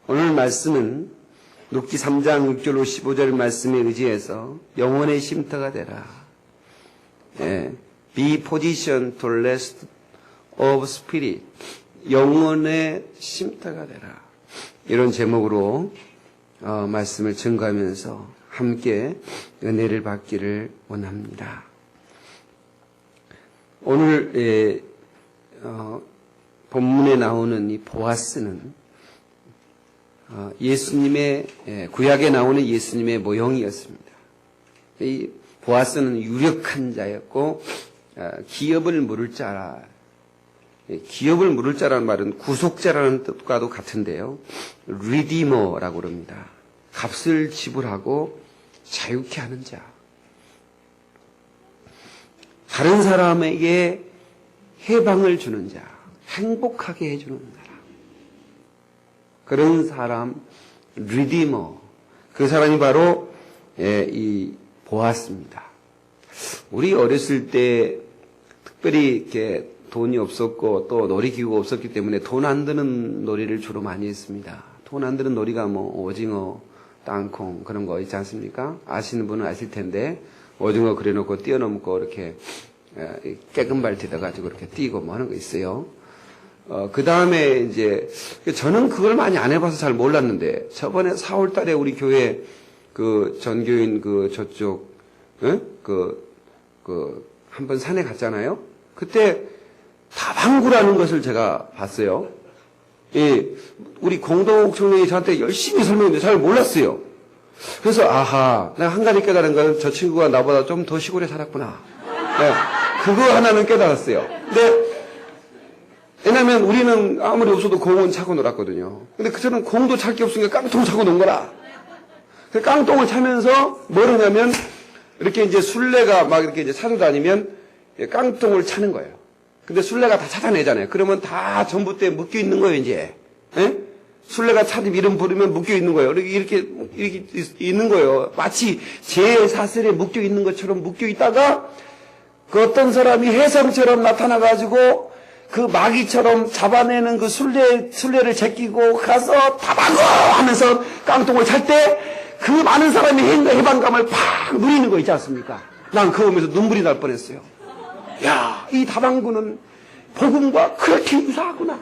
오늘 말씀은 룻기 3장 6절 15절 말씀에 의지해서 영혼의 쉼터가 되라. Be positioned to rest of spirit. 영혼의 쉼터가 되라. 이런 제목으로 말씀을 증거하면서 함께 은혜를 받기를 원합니다. 오늘 본문에 나오는 이 보아스는 예수님의 구약에 나오는 예수님의 모형이었습니다. 이 보아스는 유력한 자였고 기업을 물을 자라. 기업을 물을 자라는 말은 구속자라는 뜻과도 같은데요. 리디머라고 그럽니다. 값을 지불하고 자유케 하는 자. 다른 사람에게 해방을 주는 자. 행복하게 해주는 사람. 그런 사람, 리디머. 그 사람이 바로 이 보아스입니다. 우리 어렸을 때 특별히 이렇게 돈이 없었고 또 놀이기구가 없었기 때문에 돈 안 드는 놀이를 주로 많이 했습니다. 돈 안 드는 놀이가 뭐 오징어, 땅콩 그런 거 있지 않습니까? 아시는 분은 아실 텐데 오징어 그려놓고 뛰어넘고 이렇게 깨금발 뒤져가지고 이렇게 뛰고 뭐 하는 거 있어요. 그 다음에 이제 저는 그걸 많이 안 해봐서 잘 몰랐는데 저번에 4월 달에 우리 교회 그 전교인 그 저쪽 한번 산에 갔잖아요. 그때 다방구라는 것을 제가 봤어요. 우리 공동욱 총장이 저한테 열심히 설명했는데 잘 몰랐어요. 그래서 내가 한 가지 깨달은 건 저 친구가 나보다 좀 더 시골에 살았구나. 그거 하나는 깨달았어요. 근데 왜냐면 우리는 아무리 없어도 공은 차고 놀았거든요. 근데 저는 공도 찰 게 없으니까 깡통을 차고 논 거라. 그 깡통을 차면서 뭘 하냐면 이렇게 이제 술래가 막 이렇게 이제 찾아다니면 깡통을 차는 거예요. 근데 술래가 다 찾아내잖아요. 그러면 다 전봇대에 묶여 있는 거예요, 이제. 술래가 찾으면 이름 부르면 묶여 있는 거예요. 이렇게 있는 거예요. 마치 제 사슬에 묶여 있는 것처럼 묶여 있다가 그 어떤 사람이 혜성처럼 나타나가지고 그 마귀처럼 잡아내는 그 술래를 제끼고 가서 다방구 하면서 깡통을 찰 때 그 많은 사람이 해방감을 팍 누리는 거 있지 않습니까? 난 그거 보면서 눈물이 날 뻔했어요. 야, 이 다방구는 복음과 그렇게 유사하구나.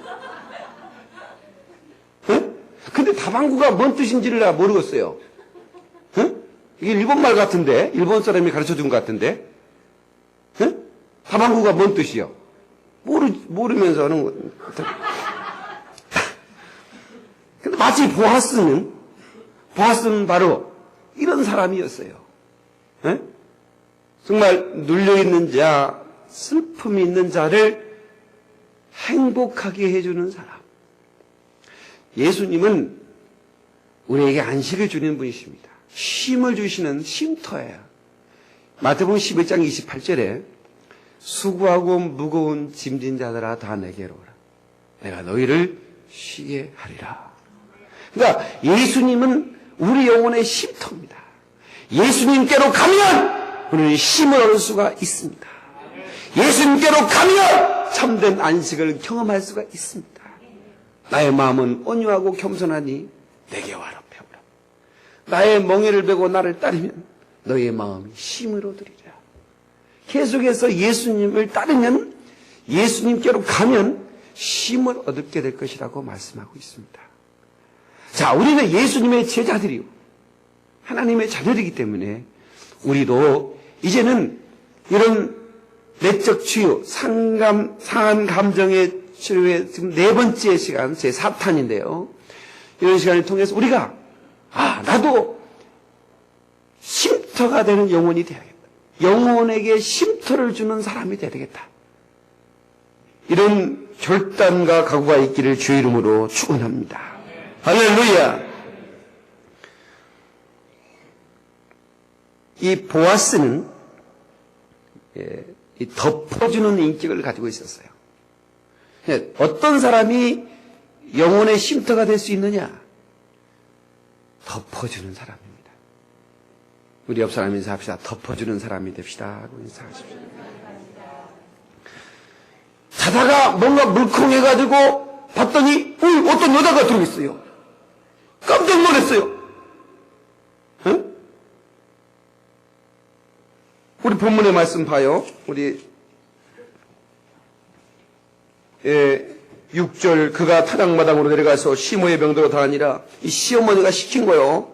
근데 다방구가 뭔 뜻인지를 내가 모르겠어요. 이게 일본말 같은데, 일본 사람이 가르쳐 준 것 같은데, 다방구가 뭔 뜻이요? 모르면서 하는 거. 근데 마치 보아스는 바로 이런 사람이었어요. 정말 눌려있는 자, 슬픔이 있는 자를 행복하게 해주는 사람. 예수님은 우리에게 안식을 주는 분이십니다. 쉼을 주시는 쉼터예요. 마태복음 11장 28절에 수고하고 무거운 짐진 자들아 다 내게로 오라. 내가 너희를 쉬게 하리라. 그러니까 예수님은 우리 영혼의 쉼터입니다. 예수님께로 가면 우리는 쉼을 얻을 수가 있습니다. 예수님께로 가면 참된 안식을 경험할 수가 있습니다. 나의 마음은 온유하고 겸손하니 내게 와라 배우라. 나의 멍에를 베고 나를 따르면 너의 마음이 쉼을 얻으리라. 계속해서 예수님을 따르면 예수님께로 가면 쉼을 얻게 될 것이라고 말씀하고 있습니다. 자, 우리는 예수님의 제자들이요 하나님의 자녀이기 때문에 우리도 이제는 이런 내적 치유, 상한 감정의 치료의 지금 4번째 시간, 제 4탄인데요. 이런 시간을 통해서 우리가 나도 쉼터가 되는 영혼이 되야겠다. 영혼에게 쉼터를 주는 사람이 되야 되겠다. 이런 결단과 각오가 있기를 주의 이름으로 축원합니다. 할렐루야. 이 보아스는 이 덮어주는 인격을 가지고 있었어요. 어떤 사람이 영혼의 쉼터가 될 수 있느냐? 덮어주는 사람입니다. 우리 옆 사람 인사합시다. 덮어주는 사람이 됩시다 하고 인사하십시오. 자다가 뭔가 물컹해가지고 봤더니 어떤 여자가 들어있어요. 깜짝 놀랐어요. 어? 우리 본문의 말씀 봐요. 우리 6절 그가 타작마당으로 내려가서 시모의 병도로 다니라. 이 시어머니가 시킨 거요.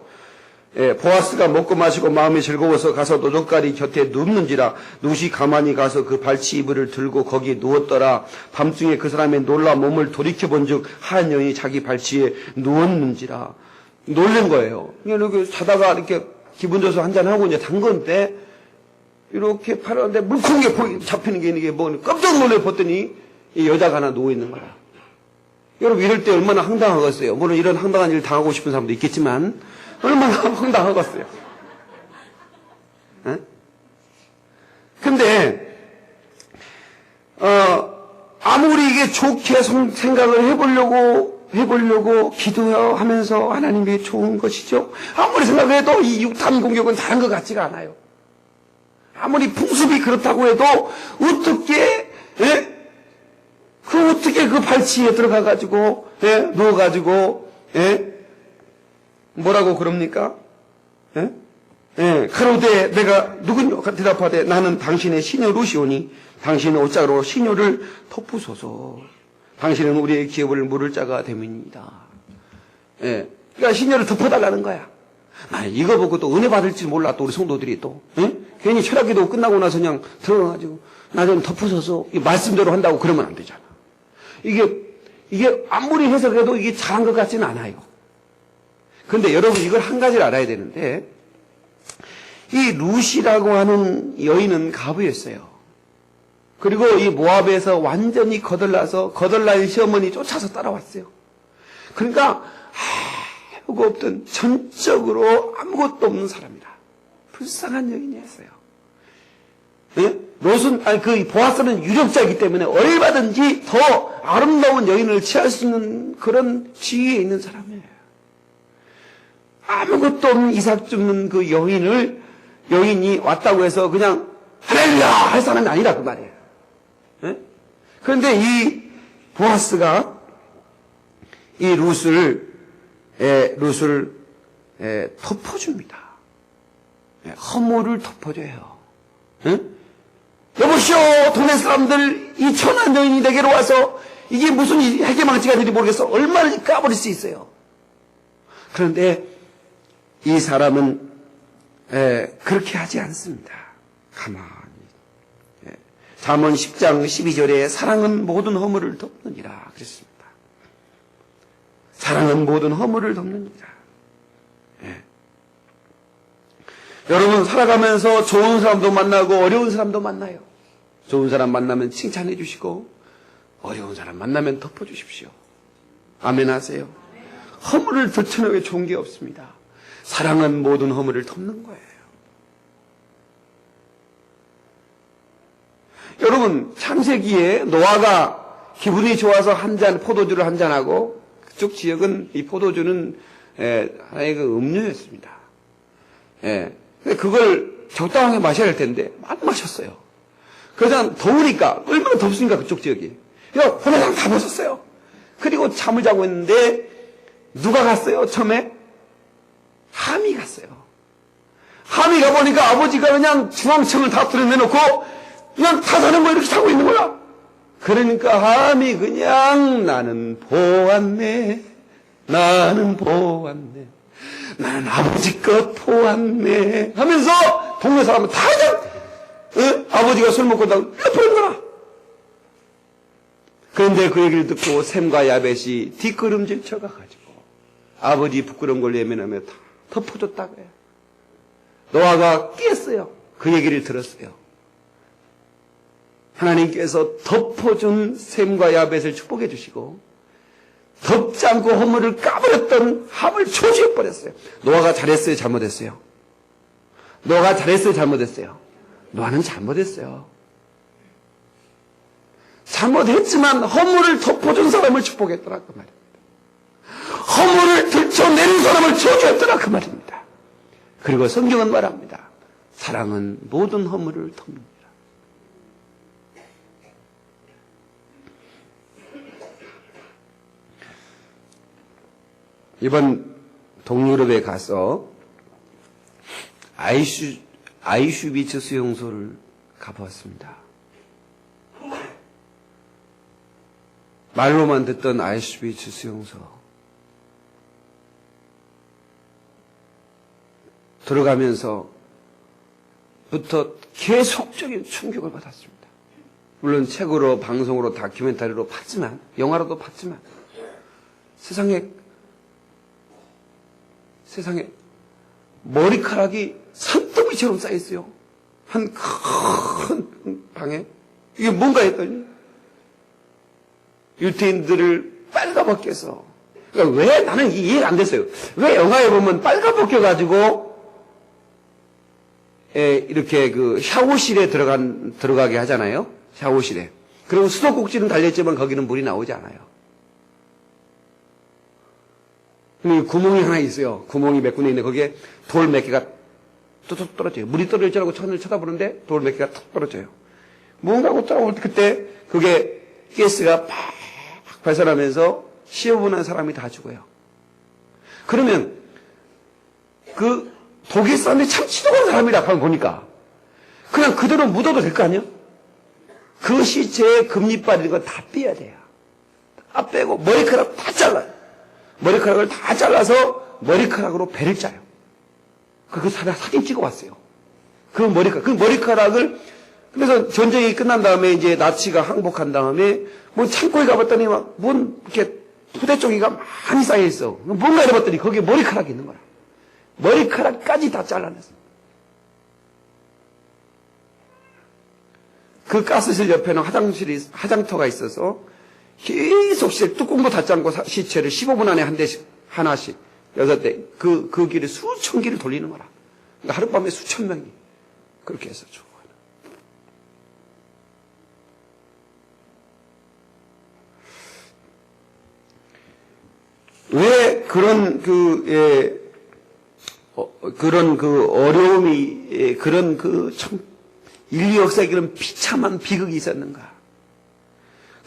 보아스가 먹고 마시고 마음이 즐거워서 가서 노적가리 곁에 눕는지라. 룻이 가만히 가서 그 발치 이불을 들고 거기에 누웠더라. 밤중에 그 사람의 놀라 몸을 돌이켜본즉 한 여인이 자기 발치에 누웠는지라. 놀란 거예요. 이렇게 자다가 이렇게 기분 좋아서 한잔하고 이제 담궜는데 이렇게 팔았는데 물컹하게 잡히는 게 이게 뭐 깜짝 놀래 봤더니 이 여자가 하나 누워 있는 거야. 여러분 이럴 때 얼마나 황당하겠어요. 물론 이런 황당한 일을 당하고 싶은 사람도 있겠지만 얼마나 황당하겠어요. 근데 아무리 이게 좋게 생각을 해보려고 기도하면서 하나님이 좋은 것이죠. 아무리 생각해도 이 육탄 공격은 다른 것 같지가 않아요. 아무리 풍습이 그렇다고 해도 어떻게 그 발치에 들어가가지고 누워가지고 뭐라고 그럽니까? 가로되 내가 누구냐 대답하되 나는 당신의 시녀 루시오니 당신의 옷자로 시녀를 덮으소서. 당신은 우리의 기업을 물을 자가 됨이니이다. 그러니까 시녀를 덮어달라는 거야. 이거 보고 또 은혜 받을 줄 몰라. 또 우리 성도들이 또 괜히 철학기도 끝나고 나서 그냥 들어가가지고 나 좀 덮으소서 말씀대로 한다고 그러면 안 되잖아. 이게 아무리 해석해도 이게 잘한 것 같지는 않아요. 그런데 여러분 이걸 한 가지를 알아야 되는데 이 룻이라고 하는 여인은 가부였어요. 그리고 이 모압에서 완전히 거덜난 시어머니 쫓아서 따라왔어요. 그러니까 아무것도 없던 전적으로 아무것도 없는 사람이라 불쌍한 여인이었어요. 롯은 보아스는 유력자이기 때문에 얼마든지 더 아름다운 여인을 취할 수 있는 그런 지위에 있는 사람이에요. 아무것도 없는 이삭 줍는 그 여인이 왔다고 해서 그냥 할렐루야 할 사람이 아니라 그 말이에요. 그런데 이 보아스가 이 룻을 덮어줍니다. 허물을 덮어줘요. 여보시오 동네 사람들 이 천한 여인이 내게로 와서 이게 무슨 해계망치가 될지 모르겠어. 얼마나 까버릴 수 있어요. 그런데 이 사람은 그렇게 하지 않습니다. 가만히. 잠언 10장 12절에 사랑은 모든 허물을 덮느니라 그랬습니다. 사랑은 모든 허물을 덮느니라. 여러분 살아가면서 좋은 사람도 만나고 어려운 사람도 만나요. 좋은 사람 만나면 칭찬해 주시고 어려운 사람 만나면 덮어 주십시오. 아멘 하세요. 허물을 덮쳐놓게 좋은 게 없습니다. 사랑은 모든 허물을 덮는 거예요. 여러분 창세기에 노아가 기분이 좋아서 포도주를 한 잔하고 그쪽 지역은 이 포도주는 하나의 그 음료였습니다. 근데 그걸 적당하게 마셔야 할 텐데 안 마셨어요. 그러다 더우니까 얼마나 덥습니까 그쪽 지역이. 그래서 호나당 다 벗었어요. 그리고 잠을 자고 있는데 누가 갔어요 처음에? 함이 갔어요. 함이 가보니까 아버지가 그냥 중앙청을 다 뚫어내놓고 그냥 다 자는 거 이렇게 자고 있는 거야. 그러니까 함이 그냥 나는 보았네 나는 아버지 것 보았네 하면서 동네 사람은 다 그냥 아버지가 술 먹고 나고 옆으로 거라. 그런데 그 얘기를 듣고 셈과 야벳이 뒷걸음질 쳐가가지고 아버지 부끄러운 걸 예면하며 다 덮어줬다고 해요. 노아가 깼어요. 그 얘기를 들었어요. 하나님께서 덮어준 셈과 야벳을 축복해 주시고 덮지 않고 허물을 까버렸던 함을 초시해버렸어요. 노아가 잘했어요? 잘못했어요? 노아가 잘했어요? 잘못했어요? 노아는 잘못했어요. 잘못했지만 허물을 덮어준 사람을 축복했더라 그 말입니다. 허물을 들춰내는 사람을 저주했더라 그 말입니다. 그리고 성경은 말합니다. 사랑은 모든 허물을 덮는다. 이번 동유럽에 가서 아이슈비츠 수용소를 가보았습니다. 말로만 듣던 아이슈비츠 수용소. 들어가면서부터 계속적인 충격을 받았습니다. 물론 책으로, 방송으로, 다큐멘터리로 봤지만, 영화로도 봤지만, 세상에 머리카락이 산더미처럼 쌓여있어요. 한 큰 방에. 이게 뭔가 했더니, 유태인들을 빨가벗겨 서 그러니까 왜 나는 이해가 안 됐어요. 왜 영화에 보면 빨가벗겨가지고 이렇게 그 샤워실에 들어가게 하잖아요. 샤워실에. 그리고 수도꼭지는 달렸지만 거기는 물이 나오지 않아요. 구멍이 하나 있어요. 구멍이 몇 군데 있는데 거기에 돌 몇 개가 뚝뚝 떨어져요. 물이 떨어질 줄 알고 천을 쳐다보는데 돌 몇 개가 툭 떨어져요. 뭔가 하고 떨어올 때 그때 그게 가스가 팍 발산하면서 시험분한 사람이 다 죽어요. 그러면 그 독에 쌌는데 참 지독한 사람이라 하고 보니까 그냥 그대로 묻어도 될 거 아니에요? 그 시체에 금리빨 이런 거 다 빼야 돼요. 다 빼고 머리카락 다 잘라요. 머리카락을 다 잘라서 머리카락으로 배를 짜요. 그 사진 찍어왔어요. 그 머리카락을 그래서 전쟁이 끝난 다음에 이제 나치가 항복한 다음에 뭐 창고에 가봤더니 막 이렇게 부대종이가 많이 쌓여 있어. 뭔가 해봤더니 거기에 머리카락이 있는 거야. 머리카락까지 다 잘라냈어. 그 가스실 옆에는 화장터가 있어서 계속 뚜껑도 다 잠고 시체를 15분 안에 한 대씩, 하나씩, 6대, 그 길을 수천 개를 돌리는 거라. 그러니까 하룻밤에 수천 명이 그렇게 해서 죽어요. 왜 그런 어려움이, 참, 인류 역사에 그런 비참한 비극이 있었는가.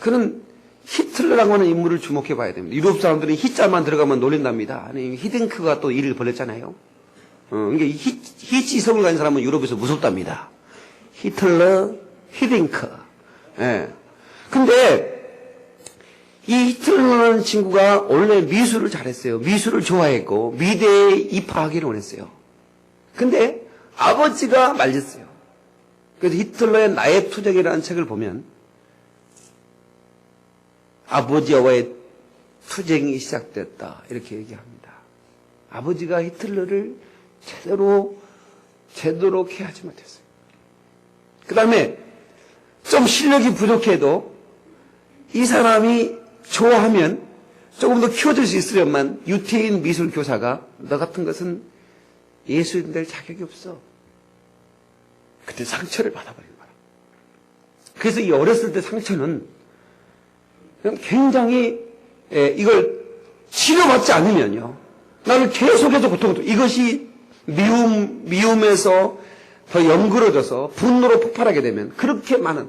그런 히틀러라고 하는 인물을 주목해 봐야 됩니다. 유럽 사람들은 히자만 들어가면 놀린답니다. 아니, 히딩크가 또 일을 벌였잖아요. 그러니까 히지성을 가진 사람은 유럽에서 무섭답니다. 히틀러, 히딩크. 예. 근데, 이 히틀러라는 친구가 원래 미술을 잘했어요. 미술을 좋아했고, 미대에 입학하기를 원했어요. 근데, 아버지가 말렸어요. 그래서 히틀러의 나의 투쟁이라는 책을 보면, 아버지와의 투쟁이 시작됐다. 이렇게 얘기합니다. 아버지가 히틀러를 제대로 케어하지 못했어요. 그 다음에 좀 실력이 부족해도 이 사람이 좋아하면 조금 더 키워줄 수 있으려면 유태인 미술 교사가 너 같은 것은 예수인 될 자격이 없어. 그때 상처를 받아버린 거야. 그래서 이 어렸을 때 상처는 굉장히 이걸 치료받지 않으면요. 나를 계속해서 고통을 이것이 미움에서 더 연그러져서 분노로 폭발하게 되면 그렇게 많은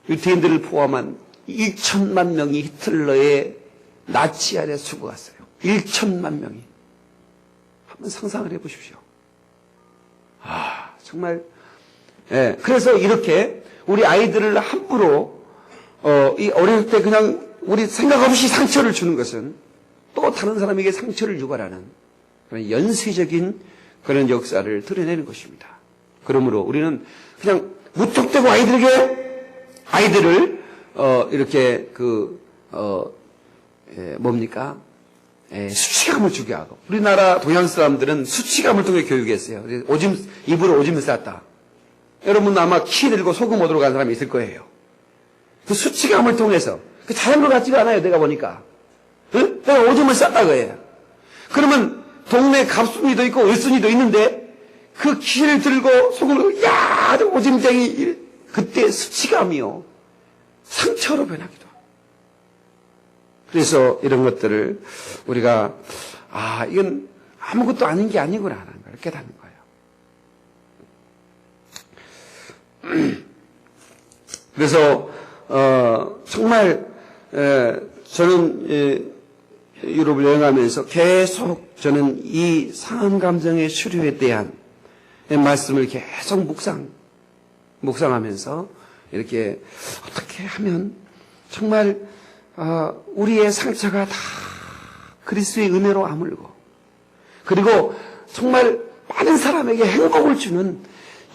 유태인들을 포함한 1천만 명이 히틀러의 나치 아래 죽어갔어요. 1천만 명이. 한번 상상을 해보십시오. 정말. 그래서 이렇게 우리 아이들을 함부로 이 어릴 때 그냥 우리 생각 없이 상처를 주는 것은 또 다른 사람에게 상처를 유발하는 그런 연쇄적인 그런 역사를 드러내는 것입니다. 그러므로 우리는 그냥 무턱대고 아이들을 이렇게 수치감을 주게 하고 우리나라 동양 사람들은 수치감을 통해 교육했어요. 입으로 오줌을 쌌다. 여러분 아마 키 들고 소금 얻으러 간 사람이 있을 거예요. 그 수치감을 통해서 그 잘한 것 같지가 않아요. 내가 보니까 내가 오줌을 쌌다 그래요. 그러면 동네 갑순이도 있고 을순이도 있는데 그 키를 들고 소금을 야 오줌쟁이 그때 수치감이요 상처로 변하기도 하고. 그래서 이런 것들을 우리가 이건 아무것도 아닌 게 아니구나 하는 걸 깨닫는 거예요. 그래서 정말 저는 유럽을 여행하면서 계속 저는 이 상한 감정의 치료에 대한 말씀을 계속 묵상하면서 이렇게 어떻게 하면 정말 우리의 상처가 다 그리스도의 은혜로 아물고 그리고 정말 많은 사람에게 행복을 주는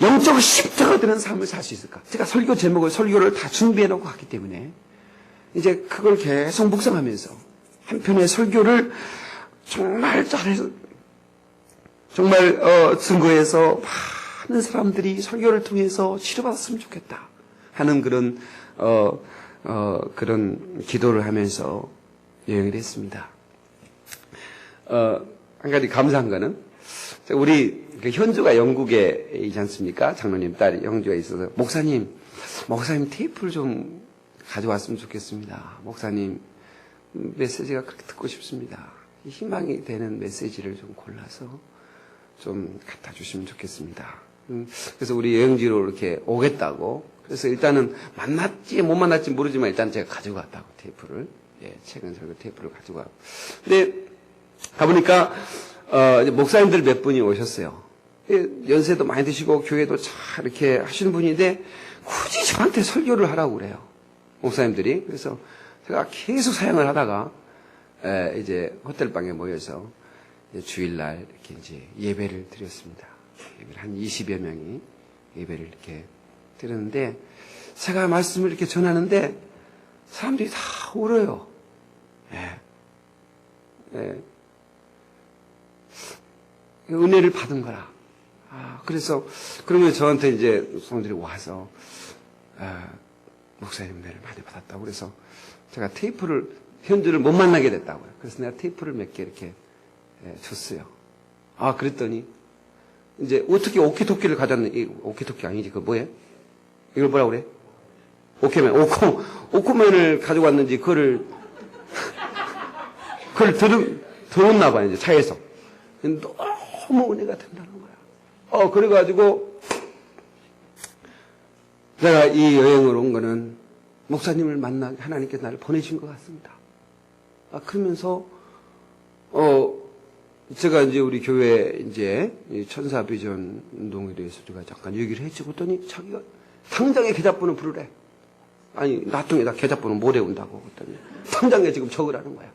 영적 십자가 되는 삶을 살 수 있을까? 제가 설교 제목을 설교를 다 준비해 놓고 갔기 때문에 이제 그걸 계속 묵상하면서 한편의 설교를 정말 잘해서 정말 증거해서 많은 사람들이 설교를 통해서 치료받았으면 좋겠다 하는 그런 그런 기도를 하면서 여행을 했습니다. 한 가지 감사한 거는 우리 현주가 영국에 있지 않습니까? 장로님 딸이 영주가 있어서 목사님 테이프를 좀 가져왔으면 좋겠습니다. 목사님 메시지가 그렇게 듣고 싶습니다. 희망이 되는 메시지를 좀 골라서 좀 갖다 주시면 좋겠습니다. 그래서 우리 여행지로 이렇게 오겠다고. 그래서 일단은 만났지 못 만났지 모르지만 일단 제가 가지고 왔다고 테이프를. 최근 설교 테이프를 가지고 왔고. 근데 가보니까 이제 목사님들 몇 분이 오셨어요. 연세도 많이 드시고 교회도 잘 이렇게 하시는 분인데 굳이 저한테 설교를 하라고 그래요. 목사님들이. 그래서 제가 계속 사양을 하다가 이제 호텔방에 모여서 주일날 이렇게 이제 예배를 드렸습니다. 예배를 한 20여 명이 예배를 이렇게 드렸는데 제가 말씀을 이렇게 전하는데 사람들이 다 울어요. 은혜를 받은 거라. 그래서 그러면 저한테 이제 사람들이 와서 목사님 은혜를 많이 받았다고 그래서 제가 테이프를 현주를 못 만나게 됐다고요. 그래서 내가 테이프를 몇 개 이렇게 줬어요. 그랬더니 이제 어떻게 오키토키를 가졌는지 오키토키 아니지 그 뭐예요? 이걸 뭐라고 그래? 오코맨을 가지고 왔는지 그걸 들었나 봐요. 이제 차에서 너무 은혜가 된다는 거야. 그래가지고 내가 이 여행을 온 거는 목사님을 만나게 하나님께서 나를 보내신 것 같습니다. 그러면서 제가 이제 우리 교회 이제 천사 비전 운동에 대해서 제가 잠깐 얘기를 했지. 그랬더니 자기가 당장에 계좌번호 부르래. 아니 나중에다 계좌번호 못 외운다고. 그랬더니 당장에 지금 적으라는 거야.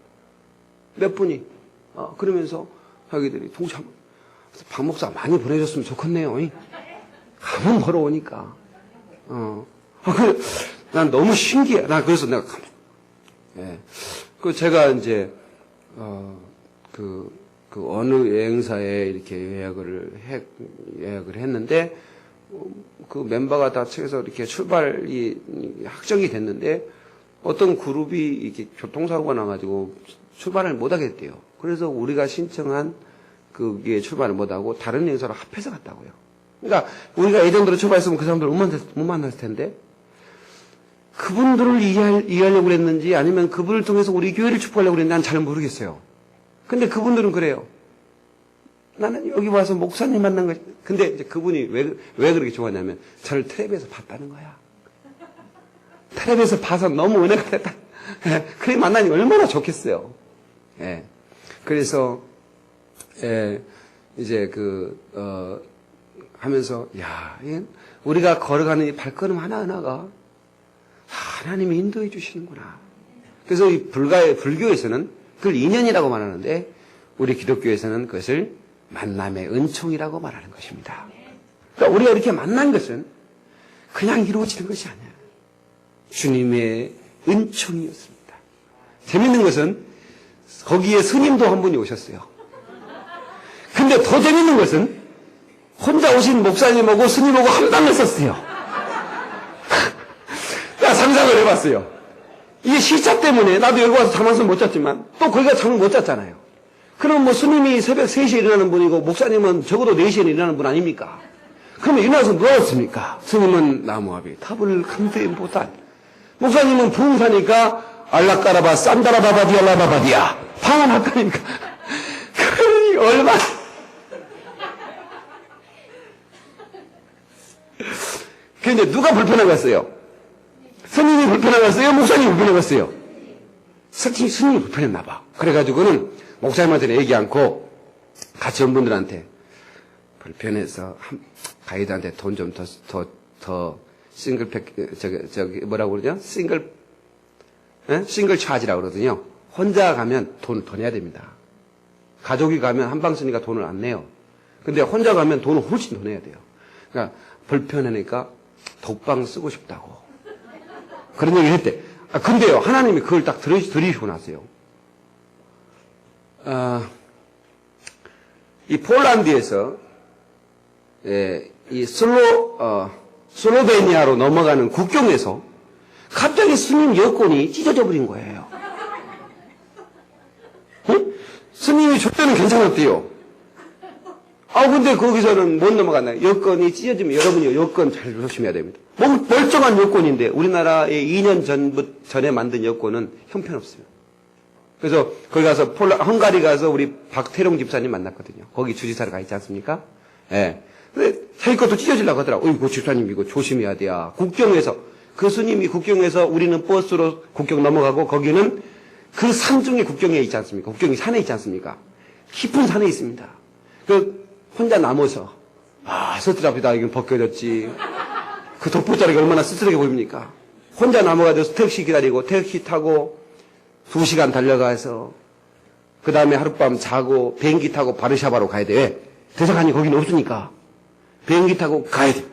몇 분이. 그러면서 자기들이 동참. 박 목사 많이 보내줬으면 좋겠네요. 가면 벌어오니까. 난 너무 신기해. 그래서 내가 제가 이제 어느 여행사에 이렇게 예약을 했는데 그 멤버가 다 측에서 이렇게 출발이 확정이 됐는데 어떤 그룹이 이렇게 교통사고가 나가지고 출발을 못 하겠대요. 그래서 우리가 신청한 그게 출발을 못 하고 다른 여행사로 합해서 갔다고요. 그러니까 우리가 예정대로 출발했으면 그 사람들을 못 만났을 텐데 그분들을 이해하려고 그랬는지 아니면 그분을 통해서 우리 교회를 축복하려고 그랬는지 난 잘 모르겠어요. 근데 그분들은 그래요. 나는 여기 와서 목사님 만난 거지. 근데 이제 그분이 왜 그렇게 좋았냐면 저를 텔레비에서 봤다는 거야. 텔레비에서 봐서 너무 은혜가 됐다. 그래 만나니 얼마나 좋겠어요. 그래서 이제 하면서 우리가 걸어가는 이 발걸음 하나하나가 하나님이 인도해 주시는구나. 그래서 이 불교에서는 그걸 인연이라고 말하는데 우리 기독교에서는 그것을 만남의 은총이라고 말하는 것입니다. 그러니까 우리가 이렇게 만난 것은 그냥 이루어지는 것이 아니야. 주님의 은총이었습니다. 재밌는 것은 거기에 스님도 한 분이 오셨어요. 근데 더 재밌는 것은 혼자 오신 목사님하고 스님하고 한 방을 썼어요. 나 상상을 해봤어요. 이게 시차 때문에 나도 여기 와서 잠 한숨 못 잤지만 또 거기가 잠을 못 잤잖아요. 그럼 뭐 스님이 새벽 3시에 일어나는 분이고 목사님은 적어도 4시에 일어나는 분 아닙니까? 그러면 일어나서 누웠습니까? 스님은 나무아비 탑을 강대에 못한 목사님은 부흥사니까 알라까라바 쌈다라바바디알라바바디야 방언할까니까 그러니 얼마나 근데 누가 불편하겠어요? 스님이 불편하겠어요? 목사님이 불편하겠어요? 스님이 불편했나 봐. 그래가지고는 목사님한테는 얘기 않고 같이 온 분들한테 불편해서 가이드한테 돈 좀 더 싱글팩 뭐라고 그러죠? 싱글 차지라고 그러거든요. 혼자 가면 돈을 더 내야 됩니다. 가족이 가면 한방 쓰니까 돈을 안 내요. 근데 혼자 가면 돈을 훨씬 더 내야 돼요. 그러니까 불편하니까 독방 쓰고 싶다고 그런 얘기를 했대. 근데요, 하나님이 그걸 딱 들이시고 나서요. 이 폴란드에서 이 슬로베니아로 넘어가는 국경에서 갑자기 스님 여권이 찢어져 버린 거예요. 응? 스님이 줄 때는 괜찮았대요. 근데 거기서는 못 넘어갔나요? 여권이 찢어지면 여러분이 여권 잘 조심해야 됩니다. 멀쩡한 여권인데 우리나라의 2년 전에 만든 여권은 형편없습니다. 그래서 거기 가서 헝가리 가서 우리 박태룡 집사님 만났거든요. 거기 주지사로 가 있지 않습니까? 예. 근데 자기 것도 찢어지려고 하더라고. 이거 집사님 이거 조심해야 돼야. 국경에서 그 스님이 국경에서 우리는 버스로 국경 넘어가고 거기는 그 산 중에 국경에 있지 않습니까? 국경이 산에 있지 않습니까? 깊은 산에 있습니다. 혼자 남아서 스트라피다 이건 벗겨졌지. 그 덮보자리가 얼마나 쓸쓸하게 보입니까? 혼자 남아가지고 택시 기다리고 택시 타고 2시간 달려가서 그 다음에 하룻밤 자고 비행기 타고 바르샤바로 가야 돼. 왜? 대사관이 거기는 없으니까 비행기 타고 가야 돼.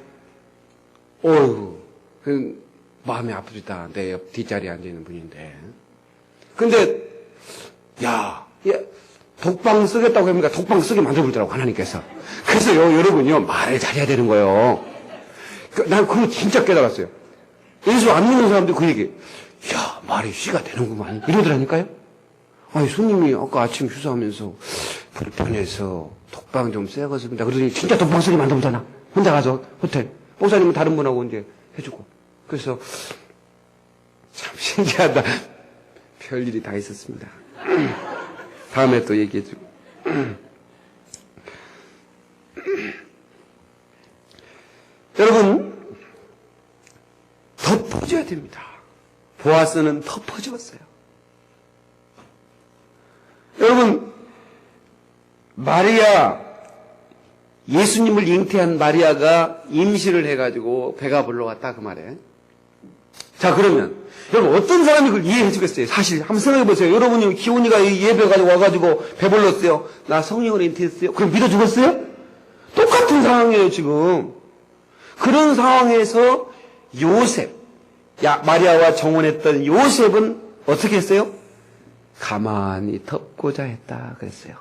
마음이 아프다. 내 옆 뒷자리에 앉아있는 분인데. 근데 독방 쓰겠다고 합니까? 독방 쓰게 만들어버리더라고, 하나님께서. 그래서 여러분요, 말을 잘해야 되는 거예요. 난 그거 진짜 깨달았어요. 예수 안 믿는 사람들 그 얘기. 말이 씨가 되는구만. 이러더라니까요? 손님이 아까 아침 휴사하면서 불편해서 독방 좀 써야겠습니다. 그러더니 진짜 독방 쓰게 만들어보잖아. 혼자 가서 호텔. 목사님은 다른 분하고 이제 해주고. 그래서 참 신기하다. 별일이 다 있었습니다. 다음에 또 얘기해주고. 여러분, 덮어줘야 됩니다. 보아스는 덮어주었어요. 여러분, 마리아, 예수님을 잉태한 마리아가 임신을 해가지고 배가 불러왔다 그 말에. 자, 그러면 여러분 어떤 사람이 그걸 이해해 주겠어요? 사실 한번 생각해 보세요. 여러분이 기훈이가 예배 가지고 와가지고 배불렀어요. 나 성령을 잉태했어요. 그럼 믿어 죽었어요? 똑같은 상황이에요 지금. 그런 상황에서 요셉, 마리아와 정혼했던 요셉은 어떻게 했어요? 가만히 덮고자 했다 그랬어요.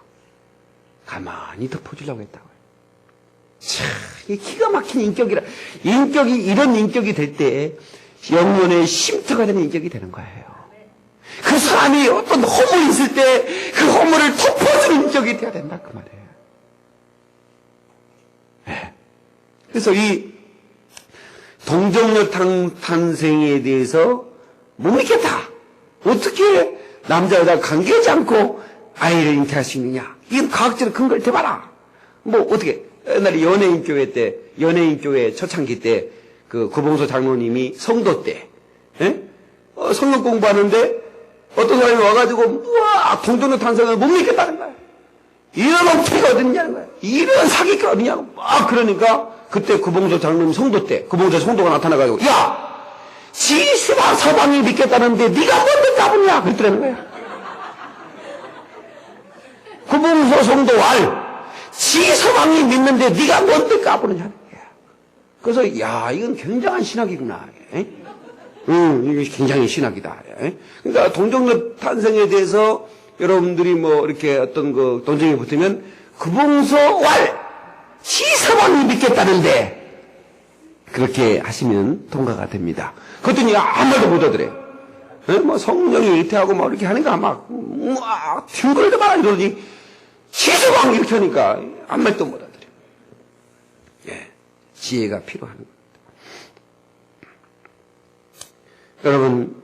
가만히 덮어주려고 했다고요. 참, 이게 기가 막힌 인격이라. 이런 인격이 될 때 영혼의 쉼터가 되는 인격이 되는 거예요. 그 사람이 어떤 허물이 있을 때 그 허물을 덮어주는 인격이 돼야 된다 그 말이에요. 네. 그래서 이 동정녀 탄생에 대해서 못 믿겠다. 어떻게 남자 여자 관계하지 않고 아이를 잉태할 수 있느냐. 이건 과학적으로 근거를 대봐라. 어떻게 옛날에 연예인 교회 초창기 때 그 구봉서 장로님이 성도 때 성경 공부하는데 어떤 사람이 와가지고 동정녀 탄생을 못 믿겠다는 거야. 이런 엉터리가 어딨냐는 거야. 이런 사기가 어딨냐고 그러니까 그때 구봉서 장로님 성도 때 구봉서 성도가 나타나가지고 지수와 서방이 믿겠다는데 네가 뭔데 까부냐 그랬더라는 거야. 구봉서 성도 지서방이 믿는데 네가 뭔데 까부느냐는 거야. 그래서 이건 굉장한 신학이구나. 이게 굉장히 신학이다. 그러니까 동정녀 탄생에 대해서 여러분들이 이렇게 어떤 논쟁이 붙으면 구봉서 지서방이 믿겠다는데 그렇게 하시면 통과가 됩니다. 그랬더니 아무 말도 못 하더래. 성령이 잉태하고 이렇게 하니까 튕글대봐 이러더니 지서방 이렇게 하니까 아무 말도 못 하더래. 지혜가 필요한 겁니다. 여러분,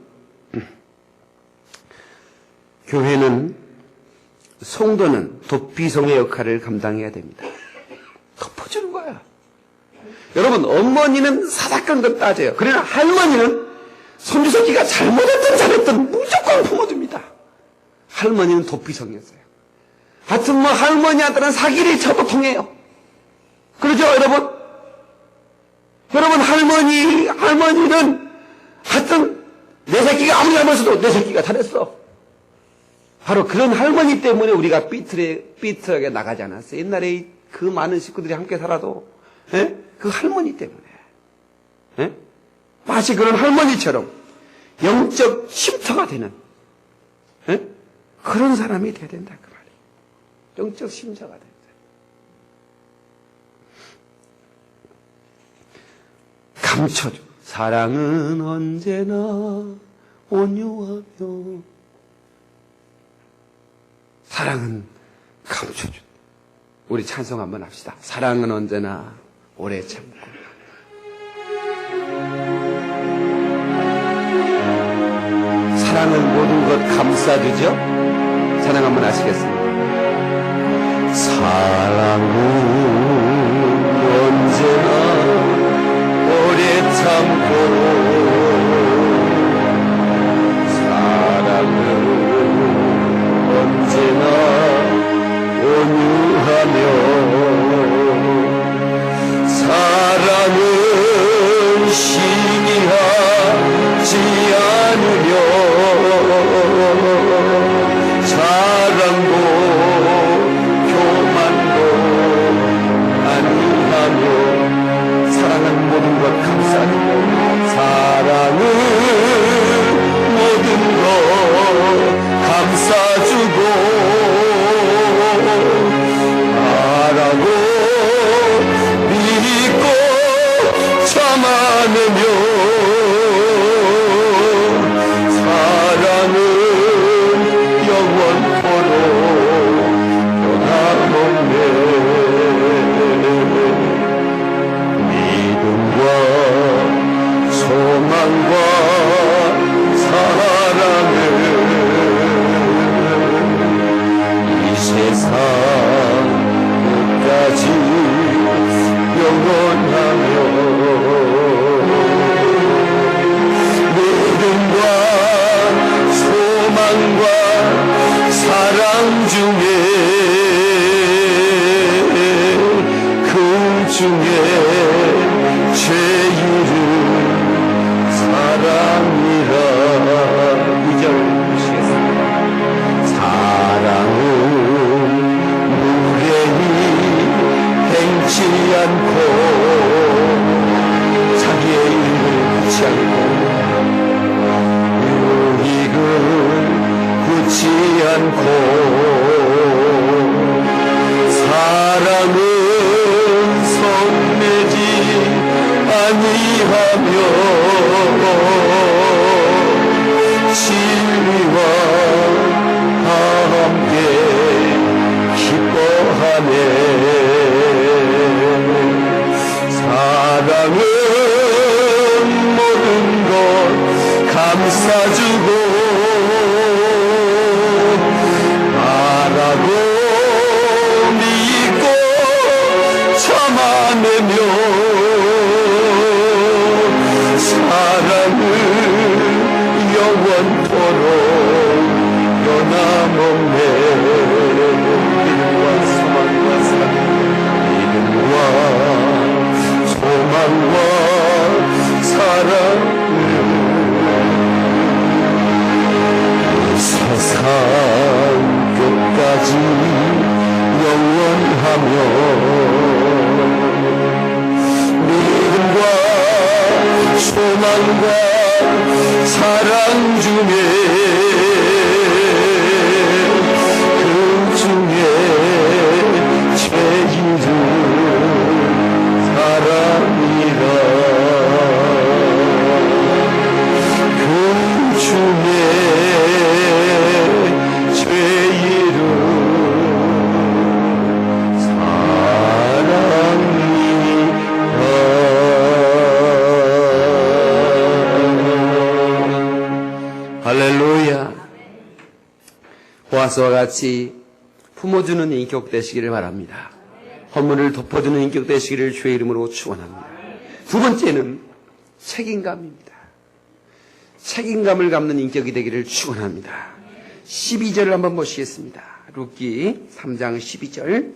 교회는 성도는 도피성의 역할을 감당해야 됩니다. 덮어주는 거야. 여러분, 어머니는 사사건건 따져요. 그러나 할머니는 손주새끼가 잘못했든 잘했든 무조건 뻥 품어줍니다. 할머니는 도피성이었어요. 하여튼 뭐 할머니한테는 사기를 쳐도 통해요. 그렇죠, 여러분? 여러분, 할머니는 하여튼 내 새끼가 아무리 잘못해도 내 새끼가 잘했어. 바로 그런 할머니 때문에 우리가 삐뚤하게 나가지 않았어요. 옛날에 그 많은 식구들이 함께 살아도, 예? 그 할머니 때문에. 예? 마치 그런 할머니처럼 영적 쉼터가 되는, 예? 그런 사람이 돼야 된다, 그 말이에요. 영적 쉼터가 된다. 감춰줘. 사랑은 언제나 온유하며, 사랑은 감춰줘. 우리 찬송 한번 합시다. 사랑은 언제나 오래 참고. 사랑은 모든 것 감싸주죠. 찬양 한번 하시겠습니다. 사랑은 언제나 오래 참고, 사랑은 언제나 온유하며, 사랑은 시기하지 않으며, 자랑도 교만도 아니하며, 사랑은 모든 것 감싸주고, 사랑은 모든 것 감싸주고, 바라고 믿고 참아내며, 사랑은 영원토록 변함없네. 믿음과 소망과 사랑은 이 세상 끝까지 영원하며, 믿음과 소망과 사랑 중에 그 중에 제일은 사랑이라. 2절 보시겠습니다. 사랑은 무례히 행치 않고, 자기의 일을 굳지 않고, 유익을 굳지 않고, 사랑은 성내지 아니하며, 진리와 함께 기뻐하네. 사랑은 모든 것 감싸주고, 바라고 믿고 참아내며, 사랑은 영원토록 변함없네. 믿음과 소망과 사랑, 믿음과 소망과 사랑은 세상 끝까지 영원하며, 믿음과 소망과 사랑 중에 그 중에 제일은 사랑이라. 그 중에 제일은 할렐루야. 보아스와 같이 품어주는 인격 되시기를 바랍니다. 허물을 덮어주는 인격 되시기를 주의 이름으로 축원합니다. 두 번째는 책임감입니다. 책임감을 갖는 인격이 되기를 축원합니다. 12절을 한번 보시겠습니다. 룻기 3장 12절.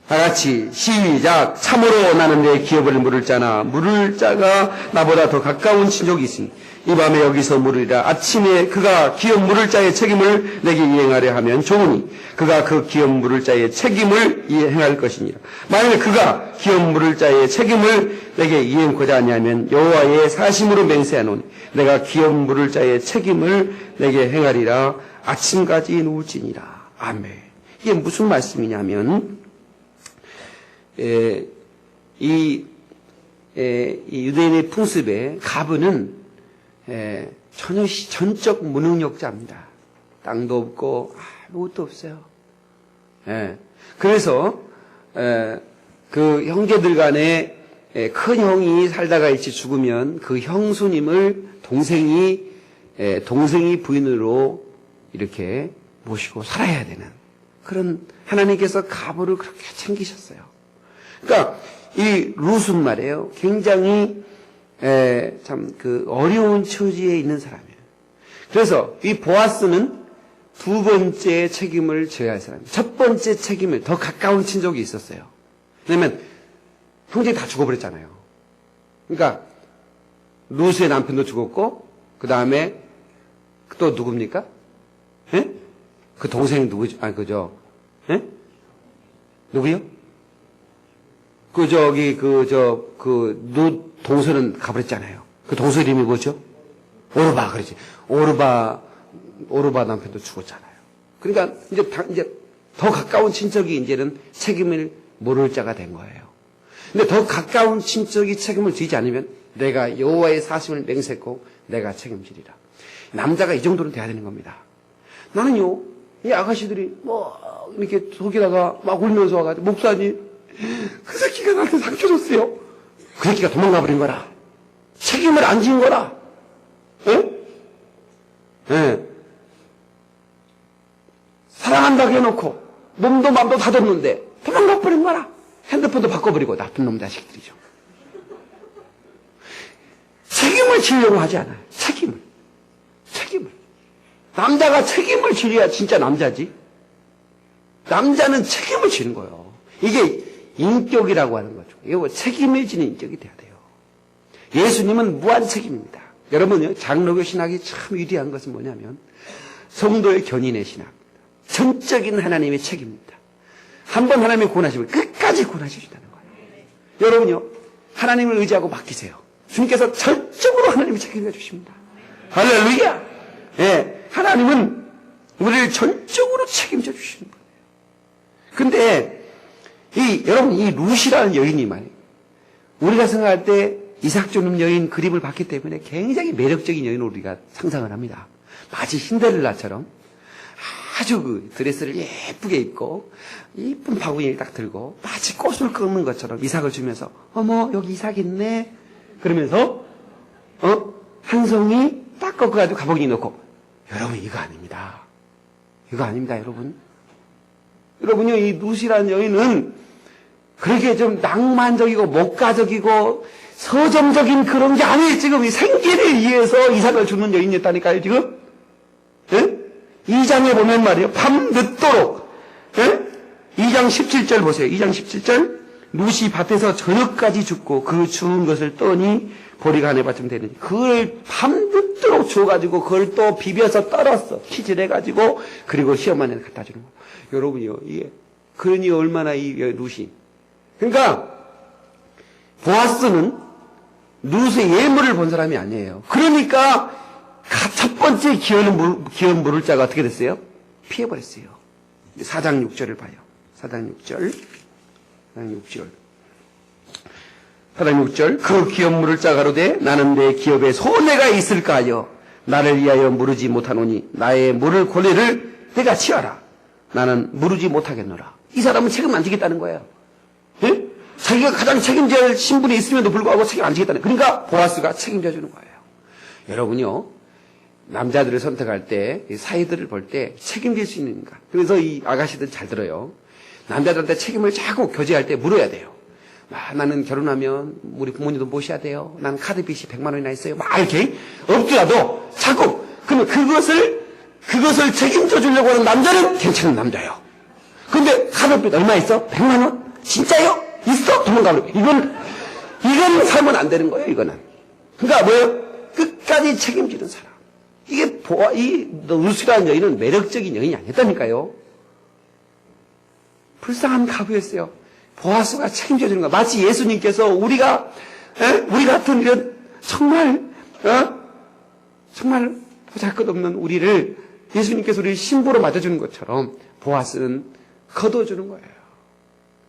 다 같이 시작. 참으로 나는 내 기업을 물을 자나 물을 자가 나보다 더 가까운 친족이 있으니 이 밤에 여기서 물으리라. 아침에 그가 기업 물을 자의 책임을 내게 이행하려 하면 좋으니 그가 그 기업 물을 자의 책임을 이행할 것이니라. 만일 그가 기업 물을 자의 책임을 내게 이행코자 하냐면 여호와의 사심으로 맹세하노니 내가 기업 물을 자의 책임을 내게 행하리라. 아침까지 누울지니라. 아멘. 이게 무슨 말씀이냐면 이 유대인의 풍습에 가브는 전혀 전적 무능력자입니다. 땅도 없고 아무것도 없어요. 그래서 그 형제들 간에 큰 형이 살다가 일찍 죽으면 그 형수님을 동생이 부인으로 이렇게 모시고 살아야 되는 그런 하나님께서 가브를 그렇게 챙기셨어요. 그러니까 이 룻은 말이에요. 굉장히 참 그 어려운 처지에 있는 사람이에요. 그래서 이 보아스는 두 번째 책임을 져야 할 사람이에요. 첫 번째 책임을 더 가까운 친족이 있었어요. 왜냐면 형제가 다 죽어버렸잖아요. 그러니까 룻의 남편도 죽었고 그 다음에 또 누굽니까? 예? 그 동생 누구죠? 예? 누구요? 룻 동서는 가버렸잖아요. 그 동서 이름이 뭐죠? 오르바, 그렇지. 오르바 남편도 죽었잖아요. 그러니까 이제 더 가까운 친척이 이제는 책임을 물을 자가 된 거예요. 근데 더 가까운 친척이 책임을 지지 않으면 내가 여호와의 사심을 맹세했고 내가 책임지리라. 남자가 이 정도는 돼야 되는 겁니다. 나는요, 이 아가씨들이 이렇게 속에다가 막 울면서 와가지고 목사님, 그 새끼가 나한테 상처 줬어요. 그 새끼가 도망가 버린 거라. 책임을 안 지은 거라. 사랑한다고 해놓고 몸도 맘도 다 줬는데 도망가 버린 거라. 핸드폰도 바꿔버리고 나쁜 놈 자식들이죠. 책임을 지려고 하지 않아요. 책임을. 남자가 책임을 지려야 진짜 남자지. 남자는 책임을 지는 거예요. 이게 인격이라고 하는 거죠. 이거 책임을 지는 인격이 돼야 돼요. 예수님은 무한 책임입니다. 여러분요, 장로교 신학이 참 위대한 것은 뭐냐면 성도의 견인의 신학입니다. 전적인 하나님의 책임입니다. 한번 하나님이 구원하시면 끝까지 구원하시신다는 거예요. 여러분요, 하나님을 의지하고 맡기세요. 주님께서 절적으로 하나님이 책임져 주십니다. 할렐루야! 예, 하나님은 우리를 전적으로 책임져 주시는 거예요. 근데 여러분, 이 룻이라는 여인이 말이에요. 우리가 생각할 때 이삭조는 여인 그림을 봤기 때문에 굉장히 매력적인 여인을 우리가 상상을 합니다. 마치 신데렐라처럼 아주 그 드레스를 예쁘게 입고 예쁜 바구니를 딱 들고 마치 꽃을 꺾는 것처럼 이삭을 주면서 어머 여기 이삭 있네 그러면서 한 송이 딱 꺾어가지고 가방에 넣고 여러분 이거 아닙니다. 이거 아닙니다 여러분. 여러분요 이 룻이라는 여인은 그렇게 좀 낭만적이고 목가적이고 서정적인 그런 게 아니에요. 지금 이 생계를 위해서 이삭을 주는 여인이었다니까요 지금. 예? 2장에 보면 말이에요. 밤 늦도록. 예? 2장 17절 보세요. 2장 17절. 룻이 밭에서 저녁까지 죽고 그 죽은 것을 떠니 보리가 안에 받치면 되느니 그걸 밤 늦도록 주워가지고 그걸 또 비벼서 떨었어. 키질해가지고 그리고 시어머니한테 갖다 주는 거예요. 여러분이요. 이게 그러니 얼마나 이 룻이. 그러니까 보아스는 룻의 예물을 본 사람이 아니에요. 그러니까 첫 번째 기업 물을 자가 어떻게 됐어요? 피해버렸어요. 4장 6절을 봐요. 4장 6절. 그 기업 물을 자가 가로되 나는 내 기업에 손해가 있을까 하여 나를 위하여 무르지 못하노니 나의 물을 권리를 내가 치어라. 나는 무르지 못하겠노라. 이 사람은 책임 안 지겠다는 거예요. 예? 자기가 가장 책임져야 할 신분이 있음에도 불구하고 책임 안 지겠다는 거예요. 그러니까 보아스가 책임져 주는 거예요. 여러분요. 남자들을 선택할 때, 사이들을 볼 때 책임질 수 있는가. 그래서 이 아가씨들 잘 들어요. 남자들한테 책임을 자꾸 교제할 때 물어야 돼요. 나는 결혼하면 우리 부모님도 모셔야 돼요. 나는 카드빚이 100만 원이나 있어요. 막 이렇게 없더라도 자꾸 그러면 그것을 책임져 주려고 하는 남자는 괜찮은 남자예요. 근데 카드빚 얼마 있어? 100만 원? 진짜요? 있어? 도망가버려. 이건 살면 안 되는 거예요, 이거는. 그러니까 뭐예요? 끝까지 책임지는 사람. 이게 이 루시라는 여인은 매력적인 여인이 아니었다니까요. 불쌍한 가부였어요. 보아스가 책임져 주는 거. 마치 예수님께서 우리 같은 이런 정말 보잘것없는 우리를 예수님께서 우리 신부로 맞아주는 것처럼 보아스는 거둬주는 거예요.